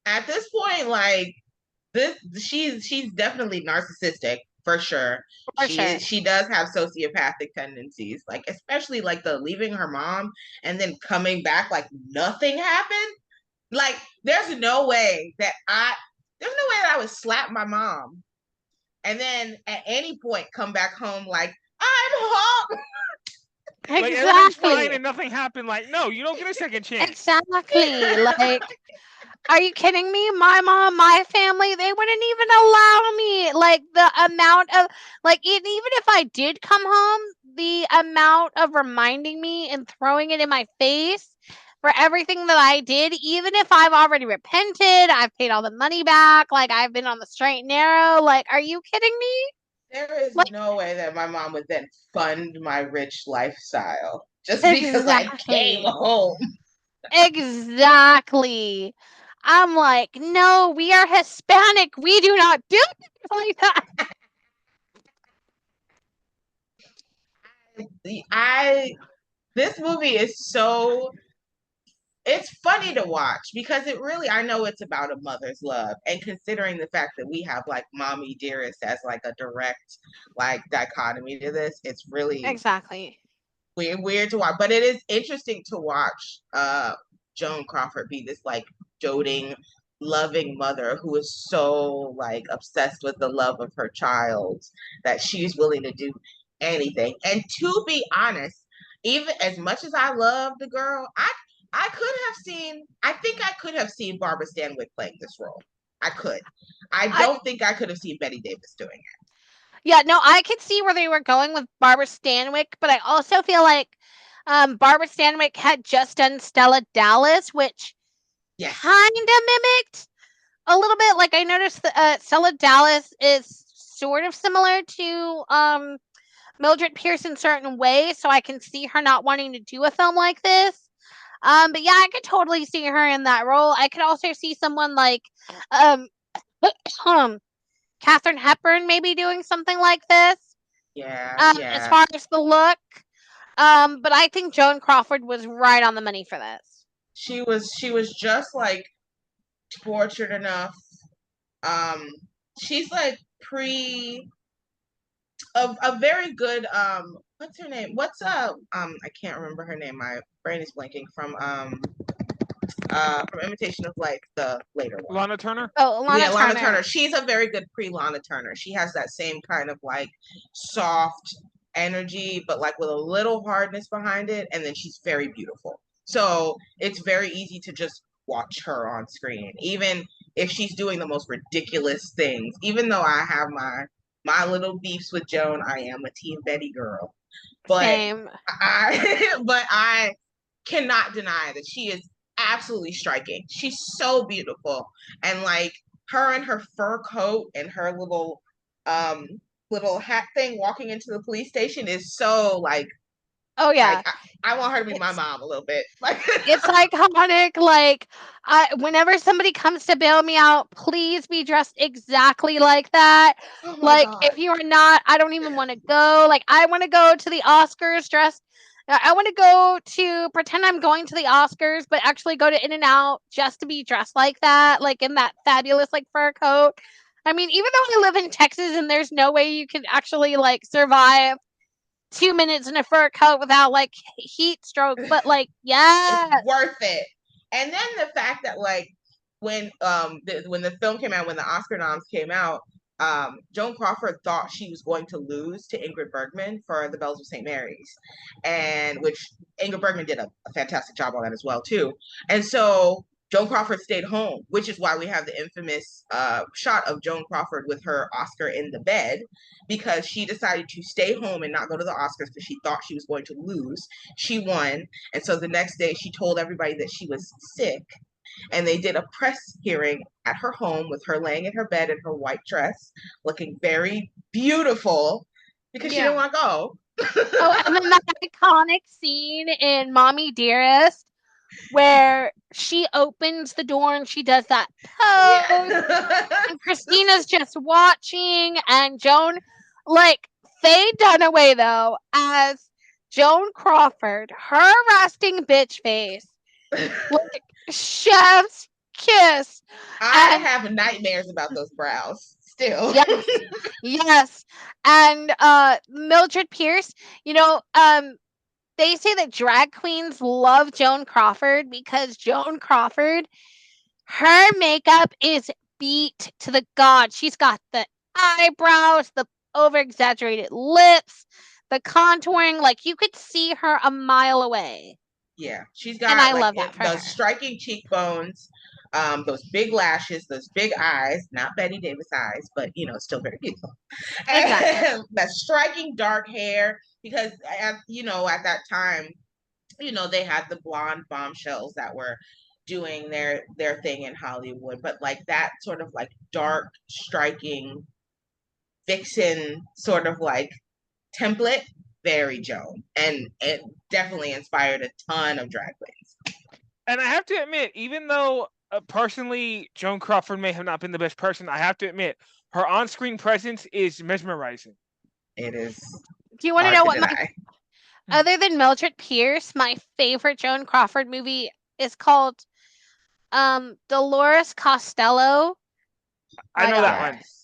At this point, like this, she's definitely narcissistic for sure. For sure. She does have sociopathic tendencies, like especially like the leaving her mom and then coming back like nothing happened. Like there's no way that I would slap my mom and then at any point come back home like I'm home. Like everything's fine Exactly. and nothing happened. Like, no, you don't get a second chance. Exactly. Like, are you kidding me? My mom, my family, they wouldn't even allow me. Like the amount of like even if I did come home, the amount of reminding me and throwing it in my face for everything that I did, even if I've already repented, I've paid all the money back, like I've been on the straight and narrow. Like, are you kidding me? There is Like no way that my mom would then fund my rich lifestyle just because I came exactly. home. Exactly. I'm like, no, we are Hispanic. We do not do things like that. I This movie is so it's funny to watch because it really I know it's about a mother's love and considering the fact that we have like mommy dearest as like a direct like dichotomy to this, it's really Exactly. weird to watch, but it is interesting to watch Joan Crawford be this like doting, loving mother who is so like obsessed with the love of her child that she's willing to do anything. And to be honest, even as much as I love the girl, I think I could have seen Barbara Stanwyck playing this role. I could. I I don't think I could have seen Betty Davis doing it. Yeah, no, I could see where they were going with Barbara Stanwyck, but I also feel like Barbara Stanwyck had just done Stella Dallas, which Yes. kind of mimicked a little bit. Like I noticed that Stella Dallas is sort of similar to Mildred Pierce in certain ways, so I can see her not wanting to do a film like this. But yeah, I could totally see her in that role. I could also see someone like um, um Katherine Hepburn maybe doing something like this. Yeah, As yeah. far as the look, but I think Joan Crawford was right on the money for this. She was just like tortured enough. Um, she's like pre a very good what's her name? What's I can't remember her name. My brain is blanking from Imitation of Life, the later one. Lana Turner. Oh, Yeah, Lana Lana Turner. Turner. She's a very good pre Lana Turner. She has that same kind of like soft energy, but like with a little hardness behind it, and then she's very beautiful. So it's very easy to just watch her on screen, even if she's doing the most ridiculous things. Even though I have my little beefs with Joan, I am a Team Betty girl. But Same. I cannot deny that she is absolutely striking. She's so beautiful. And like her and her fur coat and her um little hat thing walking into the police station is so Oh like yeah. I want her to be my It's mom a little bit. Like it's iconic. Like, whenever somebody comes to bail me out, please be dressed exactly like that. oh my Like, god. if you are not, I don't even want to go. Like, I want to go to the Oscars dressed. I want to go to pretend I'm going to the Oscars, but actually go to In and Out just to be dressed like that, like in that fabulous like fur coat. I mean, even though I live in Texas and there's no way you can actually like survive 2 minutes in a fur coat without like heat stroke, but like, It's yes. worth it. And then the fact that like when the film came out, when the Oscar noms came out, Joan Crawford thought she was going to lose to Ingrid Bergman for The Bells of St. Mary's, and which Ingrid Bergman did a fantastic job on that as well too. And so Joan Crawford stayed home, which is why we have the infamous shot of Joan Crawford with her Oscar in the bed, because she decided to stay home and not go to the Oscars because she thought she was going to lose. She won, and so the next day she told everybody that she was sick, and they did a press hearing at her home with her laying in her bed in her white dress, looking very beautiful because she didn't Yeah. want to go. Oh, and then that iconic scene in Mommy Dearest. where she opens the door and she does that pose, Yeah. and Christina's just watching, and Joan, like, Faye Dunaway, though, as Joan Crawford, her resting bitch face, like, chef's kiss. I And have nightmares about those brows still. yes, yes. And Mildred Pierce, you know, they say that drag queens love Joan Crawford because Joan Crawford, her makeup is beat to the god. She's got the eyebrows, the over exaggerated lips, the contouring. Like you could see her a mile away. Yeah, she's And got I like love that for those her. striking cheekbones, those big lashes, those big eyes. Not Betty Davis eyes, but still very beautiful. Exactly. And that striking dark hair, because at that time, they had the blonde bombshells that were doing their thing in Hollywood, but like that sort of like dark, striking vixen sort of like template, very Joan, and it definitely inspired a ton of drag queens. And I have to admit, even though personally Joan Crawford may have not been the best person, I have to admit her on-screen presence is mesmerizing. It is Do you want to hard know to what my, deny. other than Mildred Pierce, my favorite Joan Crawford movie is called Dolores Costello? I My know that God. one. Yes.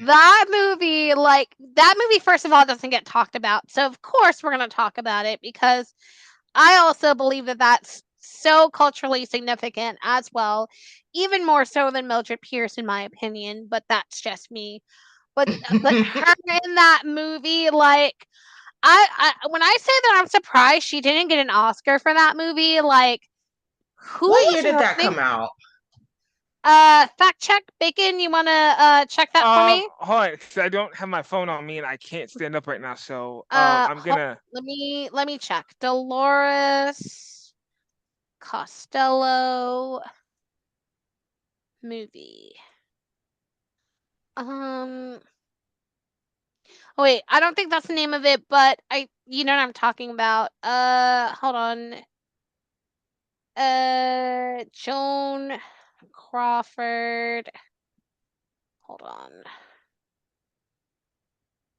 That movie, like, that movie, first of all, doesn't get talked about. So, of course, we're going to talk about it because I also believe that that's so culturally significant as well, even more so than Mildred Pierce, in my opinion. But that's just me. But her in that movie, like, I when I say that I'm surprised she didn't get an Oscar for that movie, like, who What year was did that running? come out? Fact check, Bacon. You wanna check that for me? Hold on, 'cause I don't have my phone on me and I can't stand up right now. So, I'm Hold, gonna. let me check. Dolores Costello movie. Um. Oh wait, I don't think that's the name of it, but you know what I'm talking about. Hold on. Joan Crawford. Hold on.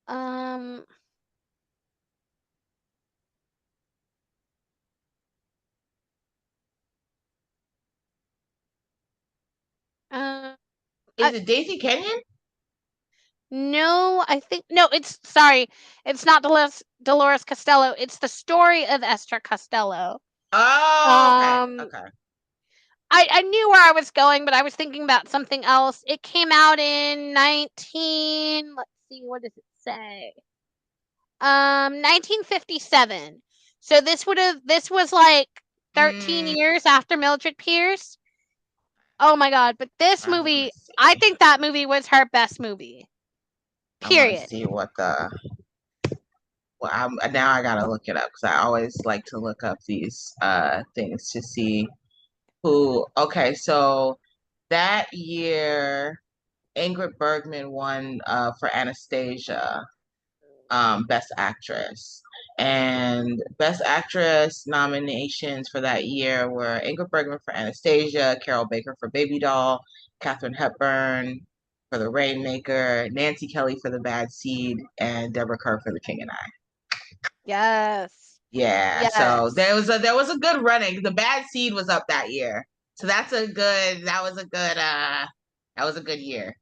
Um. Uh. Is it Daisy Kenyon? No, I think no. It's sorry. It's not Dolores Costello. It's the story of Esther Costello. Oh, okay, Um, okay. I knew where I was going, but I was thinking about something else. It came out in 19. Let's see, what does it say? 1957. So this was like 13 Mm, years after Mildred Pierce. Oh my god! But this I want to movie, I see. think that movie was her best movie. I want to Period. see what the. Well, now I gotta look it up because I always like to look up these things to see who. Okay, so that year, Ingrid Bergman won for Anastasia, Best Actress. And Best Actress nominations for that year were Ingrid Bergman for Anastasia, Carol Baker for Baby Doll, Katharine Hepburn for The Rainmaker, Nancy Kelly for The Bad Seed, and Deborah Kerr for The King and I. Yes. Yeah, so there Yes. was a good running. The Bad Seed was up that year, so that was a good year.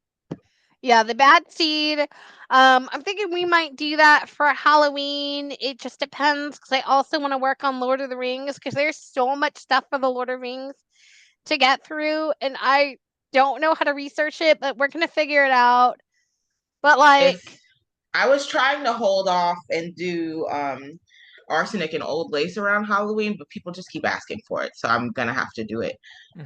Yeah, the bad seed. I'm thinking we might do that for Halloween. It just depends because I also want to work on Lord of the Rings because there's so much stuff for the Lord of the Rings to get through, and I don't know how to research it, but we're gonna figure it out. But If like, I was trying to hold off and do arsenic and old lace around Halloween, but people just keep asking for it, so I'm gonna have to do it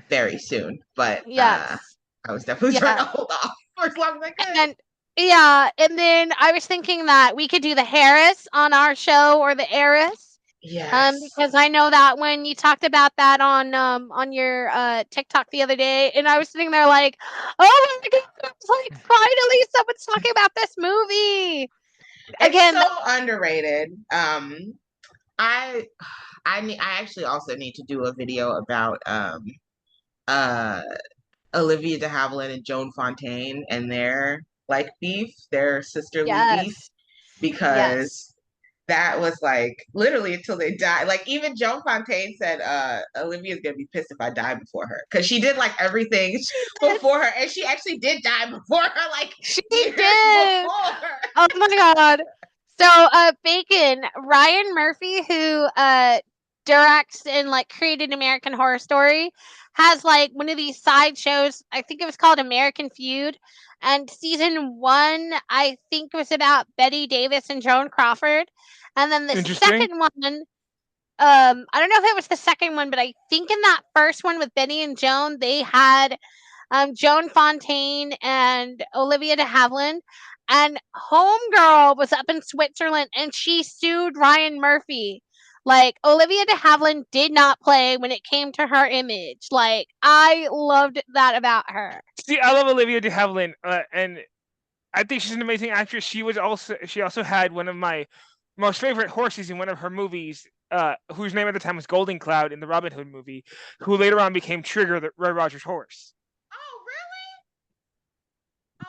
very soon. But yes, I was definitely trying yeah, to hold off for as long as I could. and yeah, and then I was thinking that we could do the Harris on our show or the Heiress. Yes. Because I know that when you talked about that on your TikTok the other day, and I was sitting there like, oh my god, I was like, finally someone's talking about this movie It's again. so underrated. I I actually also need to do a video about uh Olivia de Havilland and Joan Fontaine and their like beef, their sisterly beef, Yes. Yes. because that was like literally until they died. Like even Joan Fontaine said Olivia's gonna be pissed if I die before her. Cause she did like everything She did. before her and she actually did die before her, like She years did. before. Oh my god. So Bacon, Ryan Murphy, who directs and like created American Horror Story, has like one of these side shows. I think it was called American Feud. And season one, I think was about Betty Davis and Joan Crawford. And then the Interesting. second one, I don't know if it was the second one, but I think in that first one with Benny and Joan, they had Joan Fontaine and Olivia de Havilland. And Homegirl was up in Switzerland and she sued Ryan Murphy. Like, Olivia de Havilland did not play when it came to her image. Like, I loved that about her. See, I love Olivia de Havilland, and I think she's an amazing actress. She also had one of my most favorite horses in one of her movies, whose name at the time was Golden Cloud in the Robin Hood movie, who later on became Trigger, the Roy Rogers horse. Oh, really?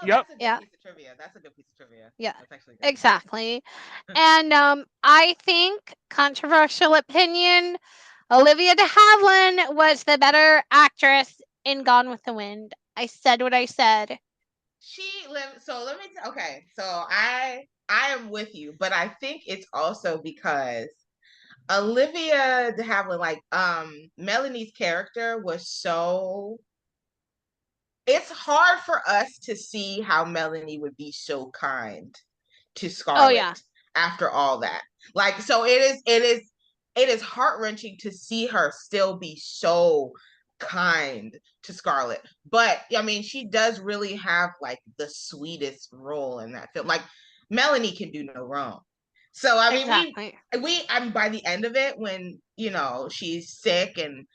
Oh, Yep. that's a good Yeah. piece of trivia. That's a good piece of trivia. Yeah. That's actually good. Exactly. And I think, controversial opinion, Olivia de Havilland was the better actress in Gone with the Wind. I said what I said. She lived so let me okay, so I am with you, but I think it's also because Olivia de Havilland, like Melanie's character was so it's hard for us to see how Melanie would be so kind to Oh Scarlet yeah. after all that. Like so it is heart-wrenching to see her still be so kind to Scarlet. But I mean, she does really have like the sweetest role in that film. Like Melanie can do no wrong. So I mean, Exactly. I'm by the end of it when she's sick and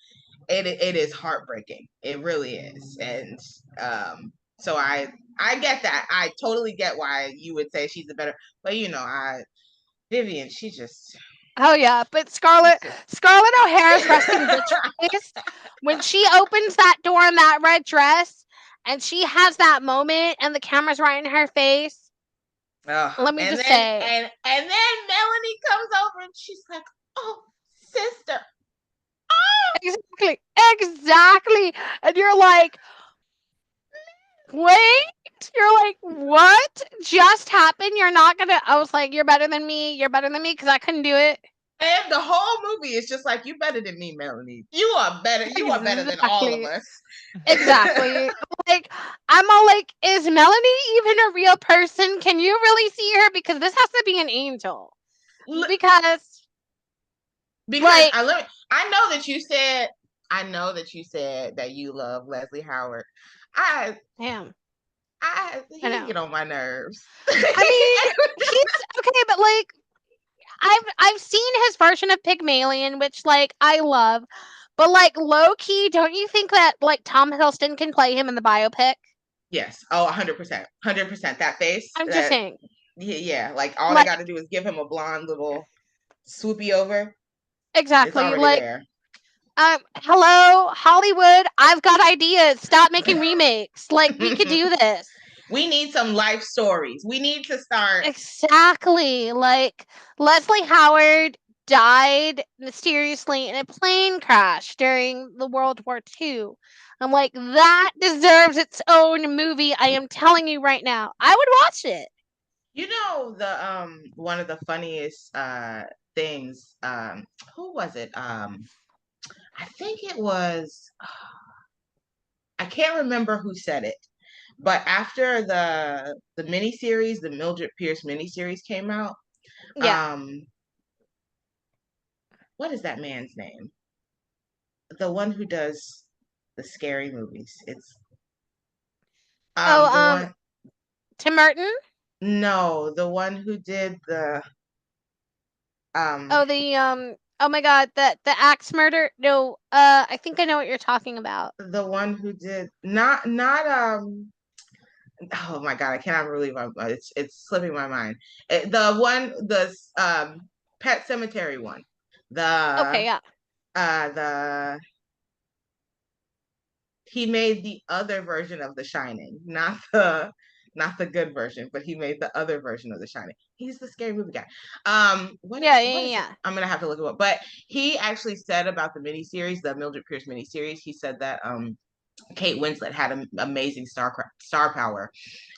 it is heartbreaking. It really is, and so I get that. I totally get why you would say she's a better, but I Vivian, Oh yeah, but she's Scarlett just Scarlett O'Hara's resting bitch face when she opens that door in that red dress and she has that moment and the camera's right in her face. Let me and just then say, Melanie comes over and she's like, "Oh, sister." exactly, exactly, and you're like, wait, you're like, what just happened? You're not gonna. I was like, you're better than me. You're better than me because I couldn't do it. And the whole movie is just like, you better than me, Melanie. You are better. You are better than all of Exactly. us. Exactly. Like, I'm all like, is Melanie even a real person? Can you really see her? Because this has to be an angel. Because, Because like, I know that you said that you love Leslie Howard. I damn, I he know. get on my nerves. I mean, he's okay, but like, I've seen his version of Pygmalion, which like I love, but like low key, don't you think that like Tom Hiddleston can play him in the biopic? Yes. Oh, 100%. 100%. That face. I'm just That saying, yeah. Like all they like, got to do is give him a blonde little swoopy over. It's exactly, already like, there. hello, Hollywood. I've got ideas. Stop making remakes. Like, we could do this. We need some life stories. We need to start. Exactly. Like, Leslie Howard died mysteriously in a plane crash during the World War II. I'm like, that deserves its own movie. I am telling you right now. I would watch it. The one of the funniest things who was it? I think it was I can't remember who said it, but after the miniseries, the Mildred Pierce miniseries came out, Yeah. um, what is that man's name? The one who does the scary movies. It's Oh, the one Tim Burton. no, the one who did the um Oh, the Oh my God, the axe murder. No, I think I know what you're talking about. the one who did not oh my god, I cannot believe it's slipping my mind. The one the Pet Cemetery one. The Okay, yeah. the he made the other version of The Shining, not the good version, but he made the other version of The Shining. He's the scary movie guy. Yeah, What yeah, is it? yeah. I'm gonna have to look it up. But he actually said about the miniseries, the Mildred Pierce miniseries, he said that Kate Winslet had an amazing star power,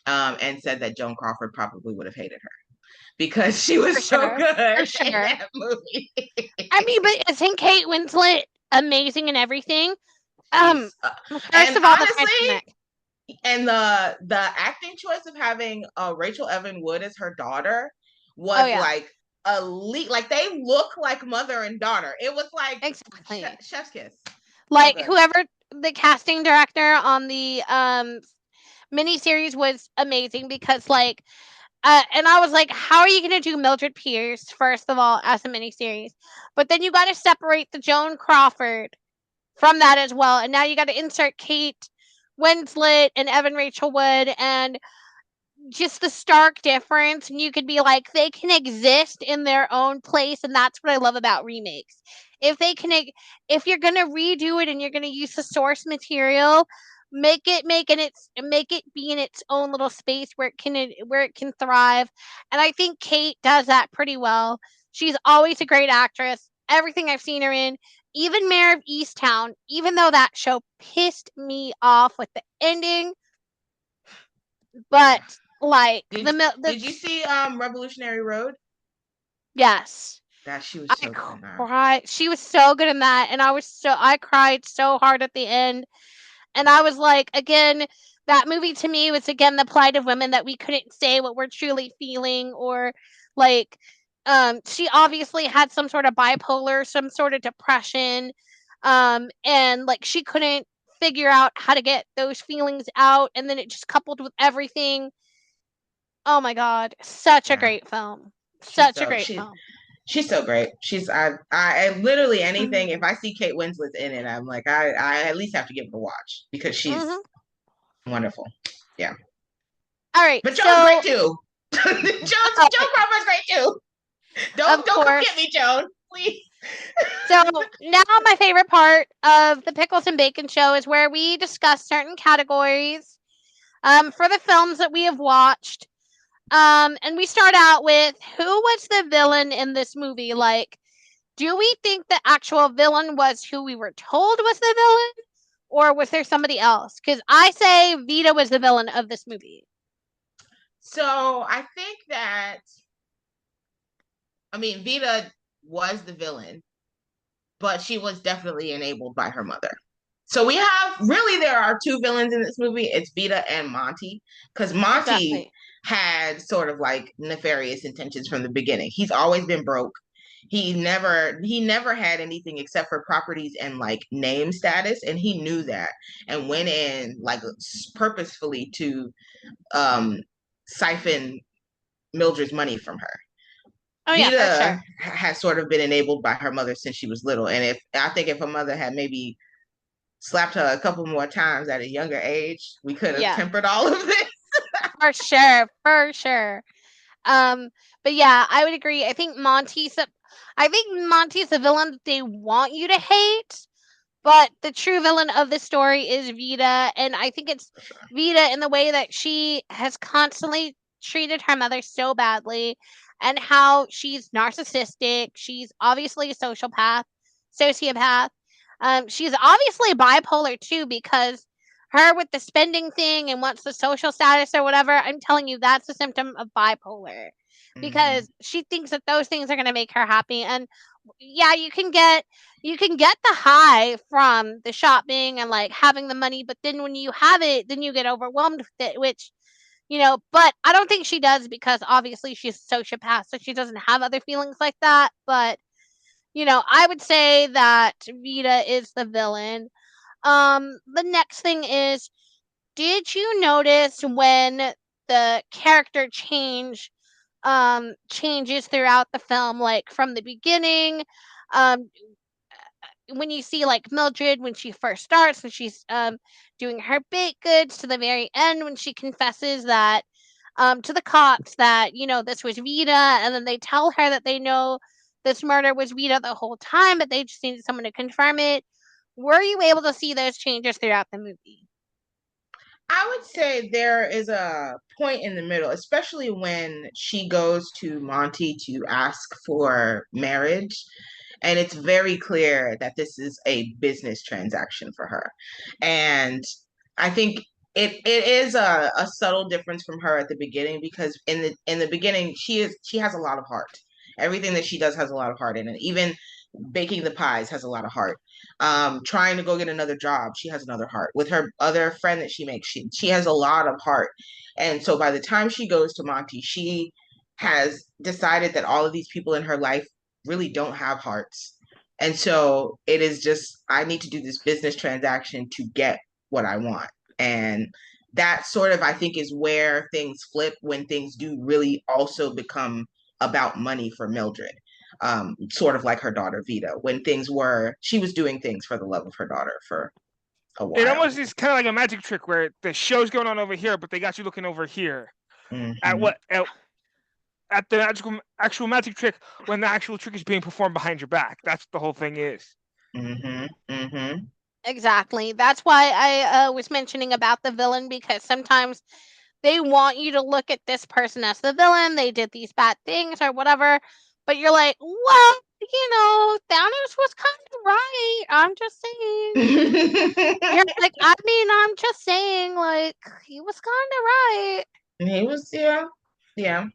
and said that Joan Crawford probably would have hated her because she For was so sure. For good in sure. that movie. I mean, but isn't Kate Winslet amazing in everything? Um, She's First and of all, the honestly, Titanic. and the acting choice of having Rachel Evan Wood as her daughter Oh was yeah, like elite. Like they look like mother and daughter. It was like exactly. chef's kiss. So Like good. whoever the casting director on the miniseries was amazing because like and I was like, how are you going to do Mildred Pierce first of all as a miniseries? But then you got to separate the Joan Crawford from that as well, and now you got to insert Kate Winslet and Evan Rachel Wood and just the stark difference, and you could be like they can exist in their own place, and that's what I love about remakes. If they can if you're going to redo it and you're going to use the source material, make it be in its own little space where it can thrive. And I think Kate does that pretty well. She's always a great actress, everything I've seen her in, even Mayor of Easttown, even though that show pissed me off with the ending. Yeah. But like Did did you see Revolutionary Road? yes, That she was I so good in that. cried. She was so good in that, and I cried so hard at the end. And I was like, again, that movie to me was again the plight of women, that we couldn't say what we're truly feeling, or like she obviously had some sort of bipolar, some sort of depression, and like she couldn't figure out how to get those feelings out, and then it just coupled with everything. Oh my god, such a Yeah. great film. She's Such a so great film. she's so great. I literally anything, if Mhm. I see Kate Winslet in it, I'm like I at least have to give it a watch because she's Mhm. wonderful. Yeah. All right. But Joan's great So, too. Joan okay, Crawford's great too. of Don't come get course. me, Joan. Please. So now my favorite part of the Pickles and Bacon show is where we discuss certain categories for the films that we have watched. And we start out with who was the villain in this movie? Like, do we think the actual villain was who we were told was the villain? Or was there somebody else? Because I say Vita was the villain of this movie. So I think that I mean Vita was the villain, but she was definitely enabled by her mother. So we have really there are two villains in this movie. It's Vita and Monty, because Monty Exactly. had sort of like nefarious intentions from the beginning. He's always been broke. He never had anything except for properties and like name status, and he knew that and went in like purposefully to um siphon Mildred's money from her. Oh, yeah, for Vita sure. has sort of been enabled by her mother since she was little, and if I think if her mother had maybe slapped her a couple more times at a younger age, we could have Yeah, tempered all of this. for sure. For sure. Um, but yeah, I would agree. I think Monty's the villain that they want you to hate, but the true villain of this story is Vita, and I think it's For sure. Vita in the way that she has constantly treated her mother so badly, and how she's narcissistic. She's obviously a sociopath. She's obviously bipolar too, because her with the spending thing and wants the social status or whatever. I'm telling you, that's a symptom of bipolar, Mm-hmm. because she thinks that those things are going to make her happy. And yeah, you can get the high from the shopping and like having the money, but then when you have it, then you get overwhelmed with it, which but I don't think she does, because obviously she's a sociopath, so she doesn't have other feelings like that. But I would say that Vita is the villain. The next thing is, did you notice when the character changes throughout the film, like from the beginning, um when you see like Mildred when she first starts, when she's doing her baked goods, to the very end when she confesses that to the cops that this was Vita, and then they tell her that they know this murder was Vita the whole time, but they just needed someone to confirm it. Were you able to see those changes throughout the movie? I would say there is a point in the middle, especially when she goes to Monty to ask for marriage. And it's very clear that this is a business transaction for her. And I think it is a subtle difference from her at the beginning, because in the beginning she has a lot of heart. Everything that she does has a lot of heart in it. Even baking the pies has a lot of heart. Trying to go get another job, she has another heart. With her other friend that she makes, she has a lot of heart. And so by the time she goes to Monty, she has decided that all of these people in her life really don't have hearts. And so it is just, I need to do this business transaction to get what I want. And that sort of, I think, is where things flip, when things do really also become about money for Mildred. Sort of like her daughter Vita, when she was doing things for the love of her daughter for a It while. almost is kind of like a magic trick where the show's going on over here, but they got you looking over here at Mm-hmm. what at the actual magic trick when the actual trick is being performed behind your back. That's what the whole thing is. Mm-hmm. Mm-hmm. Exactly. That's why I was mentioning about the villain, because sometimes they want you to look at this person as the villain. They did these bad things or whatever, but you're like, well, Thanos was kind of right. I'm just saying. You're like, I mean, I'm just saying, like, he was kind of right. He was, yeah. Yeah.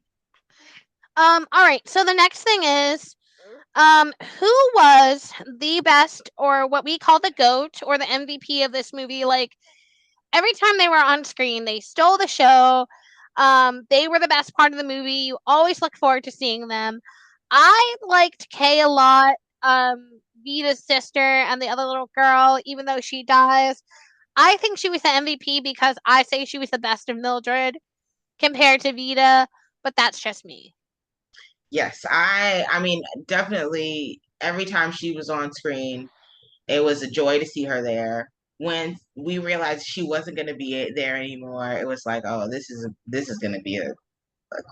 All right. So the next thing is, who was the best, or what we call the GOAT, or the MVP of this movie? Like, every time they were on screen, they stole the show. They were the best part of the movie. You always look forward to seeing them. I liked Kay a lot. Vita's sister and the other little girl, even though she dies, I think she was the MVP because I say she was the best of Mildred compared to Vita, but that's just me. Yes, I mean, definitely every time she was on screen, it was a joy to see her there. When we realized she wasn't going to be there anymore, it was like, oh, this is going to be a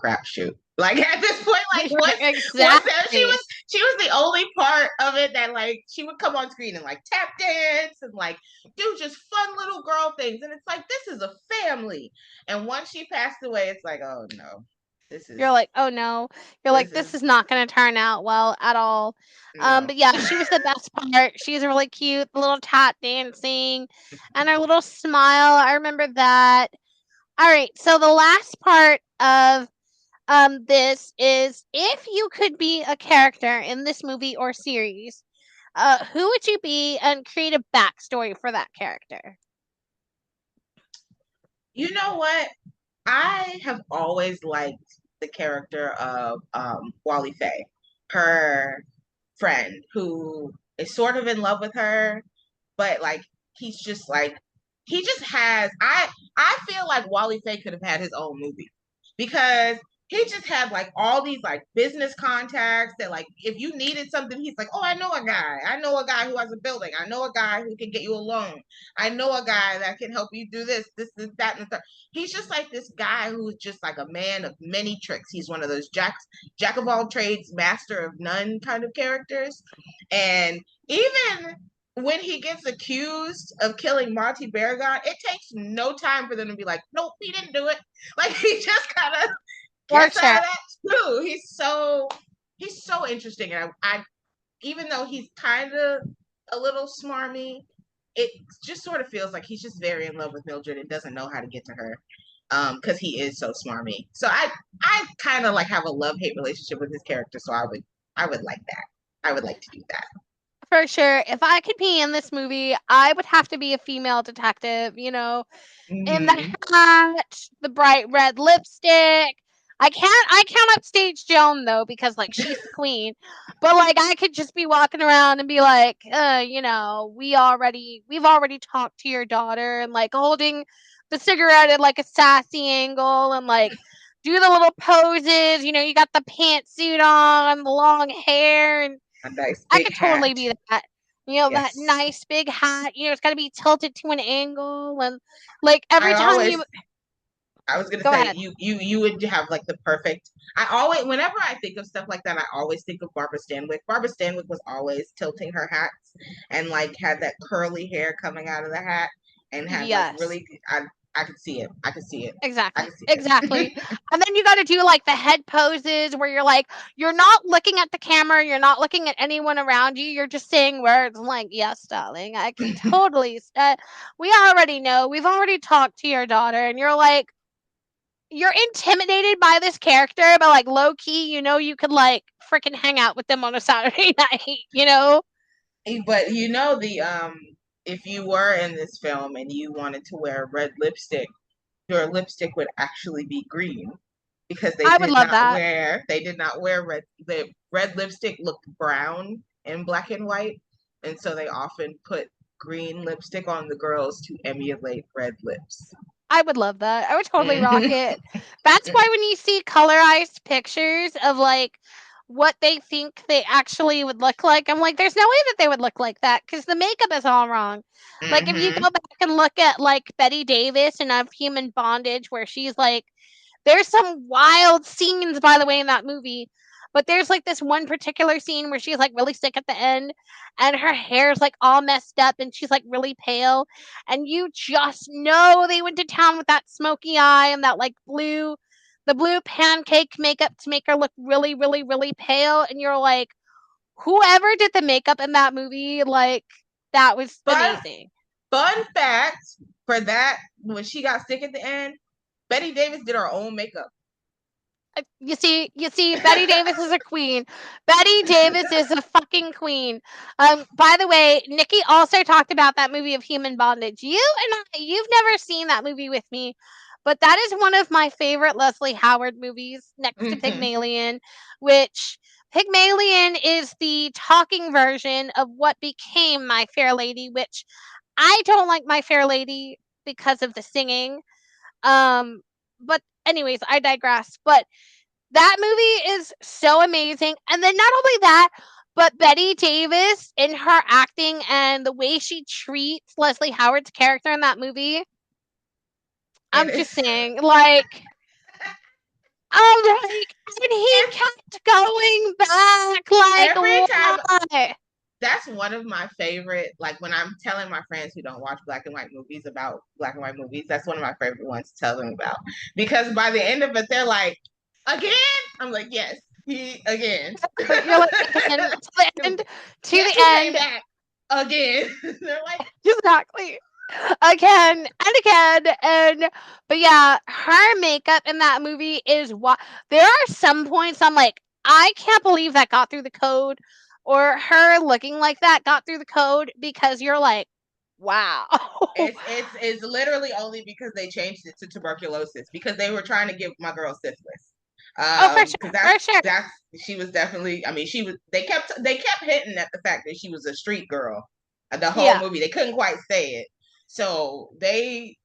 crapshoot. Like at this point, like once there, she Exactly. was she was the only part of it that, like, she would come on screen and like tap dance and like do just fun little girl things, and it's like, this is a family. And once she passed away, it's like, oh no, this You're is like, oh no. You're this like, this is is not going to turn out well at all. no. But yeah, she was the best part. She's really cute, the little tap dancing, and her little smile. I remember that. All right, so the last part of this is, if you could be a character in this movie or series, who would you be, and create a backstory for that character? You know what? I have always liked the character of Wally Faye, her friend who is sort of in love with her, but like he's just like he just has I feel like Wally Faye could have had his own movie, because he just had like all these like business contacts that, like, if you needed something, he's like, oh, I know a guy who has a building, I know a guy who can get you a loan, I know a guy that can help you do this, that, and the third. He's just like this guy who's just like a man of many tricks. He's one of those jack of all trades, master of none kind of characters. And even when he gets accused of killing Monty Baragon, it takes no time for them to be like, nope, he didn't do it. Like, he just kind of For gets sure. out of that too. He's so interesting. And I even though he's kind of a little smarmy, it just sort of feels like he's just very in love with Mildred and doesn't know how to get to her. Because he is so smarmy. So I kind of like have a love-hate relationship with his character. So I would like that. I would like to do that. For sure. If I could be in this movie, I would have to be a female detective, in the Mm-hmm. hat, the bright red lipstick. I can't upstage Joan though, because like she's the queen. But like I could just be walking around and be like, we've already talked to your daughter, and like holding the cigarette at like a sassy angle, and like do the little poses, you got the pantsuit on, the long hair, and A nice I big could hat. totally be that. That Yes. nice big hat. It's got to be tilted to an angle, and like every I time always you. I was gonna Go say ahead. you would have like the perfect. I always whenever I think of stuff like that, I always think of Barbara Stanwyck. Barbara Stanwyck was always tilting her hats and like had that curly hair coming out of the hat and had like Yes. really. I could see it. I could see it. I Exactly. could see Exactly. it. And then you got to do like the head poses where you're like, you're not looking at the camera, you're not looking at anyone around you, you're just saying words like, yes, darling, I can totally. We already know, we've already talked to your daughter, and you're like, you're intimidated by this character, but like low key, you know, you could like freaking hang out with them on a Saturday night, you know? But you know the if you were in this film and you wanted to wear red lipstick, your lipstick would actually be green because I would love that. they did not wear red. The red lipstick looked brown in black and white, and so they often put green lipstick on the girls to emulate red lips. I would love that. I would totally rock Mhm. it. That's why when you see colorized pictures of like what they think they actually would look like, I'm like, there's no way that they would look like that because the makeup is all wrong. Like if you go back and look at like Betty Davis in Of Human Bondage, where she's like, there's some wild scenes, by the way, in that movie. But there's like this one particular scene where she's like really sick at the end and her hair's like all messed up and she's like really pale. And you just know they went to town with that smoky eye and that like the blue pancake makeup to make her look really, really, really pale. And you're like, whoever did the makeup in that movie, like, that was Fun amazing. fun fact for that when she got sick at the end, Betty Davis did her own makeup. You see, Betty Davis is a queen. Betty Davis is a fucking queen. By the way, Nikki also talked about that movie of Human Bondage. You've never seen that movie with me, but that is one of my favorite Leslie Howard movies next to Mhm. Pygmalion, which Pygmalion is the talking version of what became My Fair Lady, which I don't like My Fair Lady because of the singing. Um, but anyways, I digress. But that movie is so amazing. And then not only that, but Betty Davis in her acting and the way she treats Leslie Howard's character in that movie. And I'm just saying, like, and he it's kept going back, like, every time why? that's one of my favorite. Like when I'm telling my friends who don't watch black and white movies about black and white movies, that's one of my favorite ones to tell them about. Because by the end of it, they're like, "Again?" I'm like, "Yes, he again." You're like, again, to the Guess who came end, back again? They're like, exactly. Again and again, and but yeah, her makeup in that movie is what there are some points I'm like, I can't believe that got through the code, or her looking like that got through the code, because you're like, wow. it's literally only because they changed it to tuberculosis because they were trying to give my girl syphilis. Oh, for Because sure, for sure. that's she was definitely. I mean, she was. They kept hitting at the fact that she was a street girl. The whole Yeah. movie, they couldn't quite say it. So the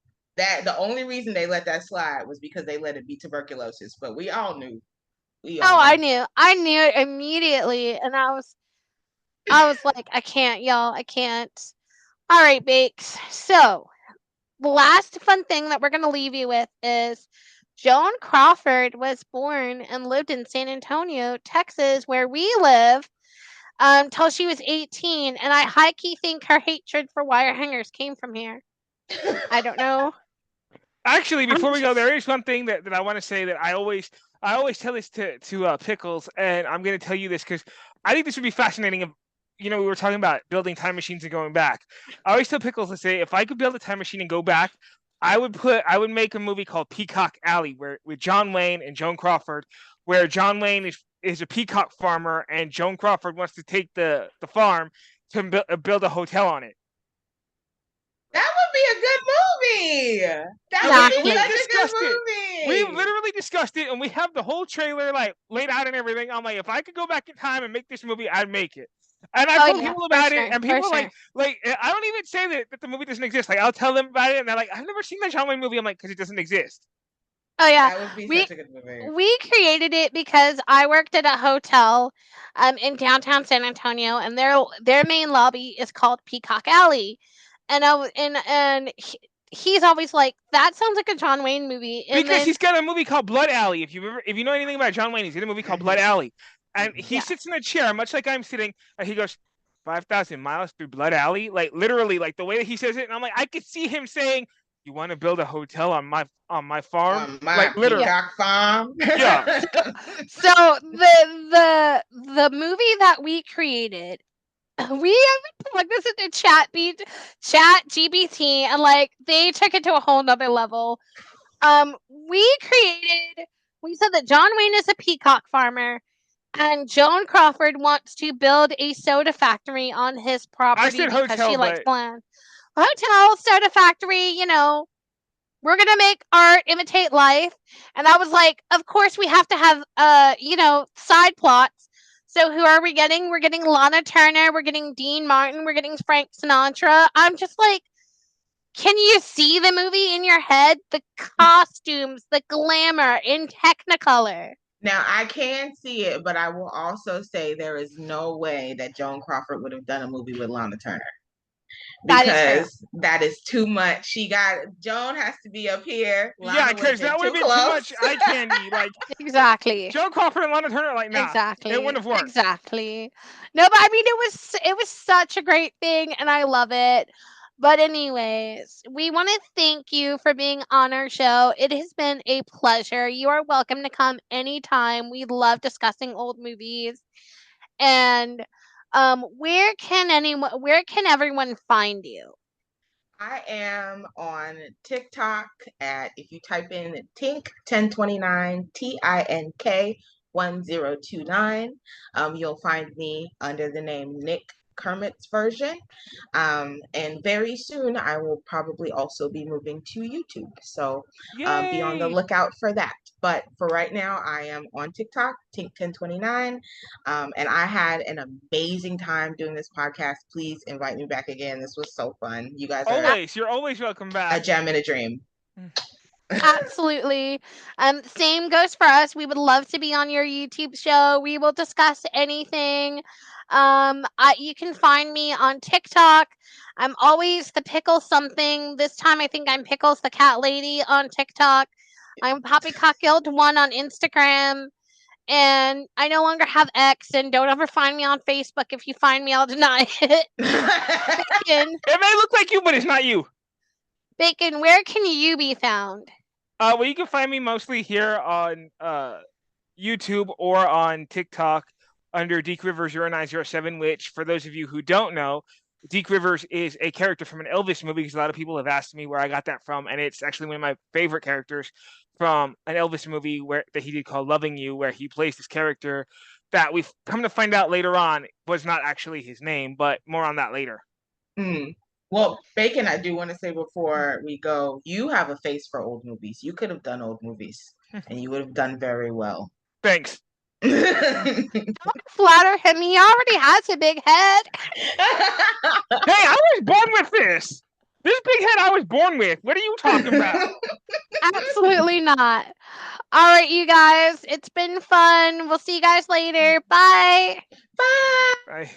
only reason they let that slide was because they let it be tuberculosis. But we all knew. We Oh, all knew. I knew it immediately, and I was like, I can't, y'all, I can't. All right, Bakes. So the last fun thing that we're going to leave you with is Joan Crawford was born and lived in San Antonio, Texas, where we live, till she was 18. And I high key think her hatred for wire hangers came from here. I don't know. Actually, I'm before we go, just. there is one thing that I want to say that I always tell this to Pickles, and I'm going to tell you this because I think this would be fascinating. If we were talking about building time machines and going back. I always tell Pickles to say, if I could build a time machine and go back, I would make a movie called Peacock Alley, where with John Wayne and Joan Crawford, where John Wayne is a peacock farmer and Joan Crawford wants to take the farm to build a hotel on it. That would be a good movie. That And we would be we Exactly. such a good discussed it. We movie. literally discussed it, and we have the whole trailer like laid out and everything. I'm like, if I could go back in time and make this movie, I'd make it. And I've Oh, told yeah, people for about it, sure. and For people are sure. like, I don't even say that the movie doesn't exist. Like, I'll tell them about it, and they're like, I've never seen that John Wayne movie. I'm like, because it doesn't exist. Oh, yeah. That would be We such a good movie. we created it because I worked at a hotel in downtown San Antonio, and their main lobby is called Peacock Alley. And I w- and he- he's always like, that sounds like a John Wayne movie. And Because then, he's got a movie called Blood Alley. If you know anything about John Wayne, he's got a movie called Blood Mhm. Alley, and he yeah, sits in a chair, much like I'm sitting, and he goes 5,000 miles through Blood Alley, like literally, like the way that he says it, and I'm like, I could see him saying, "You want to build a hotel on my farm?" My Like literally, yeah. peacock farm. yeah. So the movie that we created, we even plugged this into Chat GBT, and like they took it to a whole nother level. We created. We said that John Wayne is a peacock farmer, and Joan Crawford wants to build a soda factory on his I property said because hotel, she likes but land. Hotel, soda factory, we're gonna make art imitate life. And I was like, of course we have to have side plots. So who are we getting? We're getting Lana Turner, we're getting Dean Martin, we're getting Frank Sinatra. I'm just like, can you see the movie in your head? The costumes, the glamour in Technicolor. Now I can see it, but I will also say there is no way that Joan Crawford would have done a movie with Lana Turner That is true. because that is too much. Joan has to be up here. yeah, Lana would have because been that would too have been too close. much eye candy. Like Exactly. Joe Crawford and Lana Turner, like nah, it Exactly. wouldn't have worked. Exactly. No, but I mean it was such a great thing and I love it. But anyways, we want to thank you for being on our show. It has been a pleasure. You are welcome to come anytime. We love discussing old movies. And where can everyone find you? I am on TikTok at if you type in Tink 1029 TINK 1029, you'll find me under the name Nick Kermit's version. And very soon I will probably also be moving to YouTube. So be on the Yay! lookout for that. But for right now, I am on TikTok, Tink1029. And I had an amazing time doing this podcast. Please invite me back again. This was so fun. You guys are Always, you're always welcome a back. gem and a dream. Absolutely. Same goes for us. We would love to be on your YouTube show. We will discuss anything. You can find me on TikTok. I'm always the pickle something. This time I think I'm Pickles the Cat Lady on TikTok. I'm Poppycock Guild 1 on Instagram. And I no longer have X. And don't ever find me on Facebook. If you find me, I'll deny it. Bacon, It may look like you, but it's not you. Bacon, where can you be found? Well, you can find me mostly here on YouTube or on TikTok under Deke Rivers 0907, which, for those of you who don't know, Deke Rivers is a character from an Elvis movie because a lot of people have asked me where I got that from, and it's actually one of my favorite characters from an Elvis movie that he did called Loving You, where he plays this character that we've come to find out later on was not actually his name, but more on that later. Mm. Well, Bacon, I do want to say before we go, you have a face for old movies. You could have done old movies and you would have done very well. Thanks. Don't flatter him. He already has a big head. Hey, I was born with this. This big head I was born with. What are you talking about? Absolutely not. All right, you guys. It's been fun. We'll see you guys later. Bye. Bye. Bye.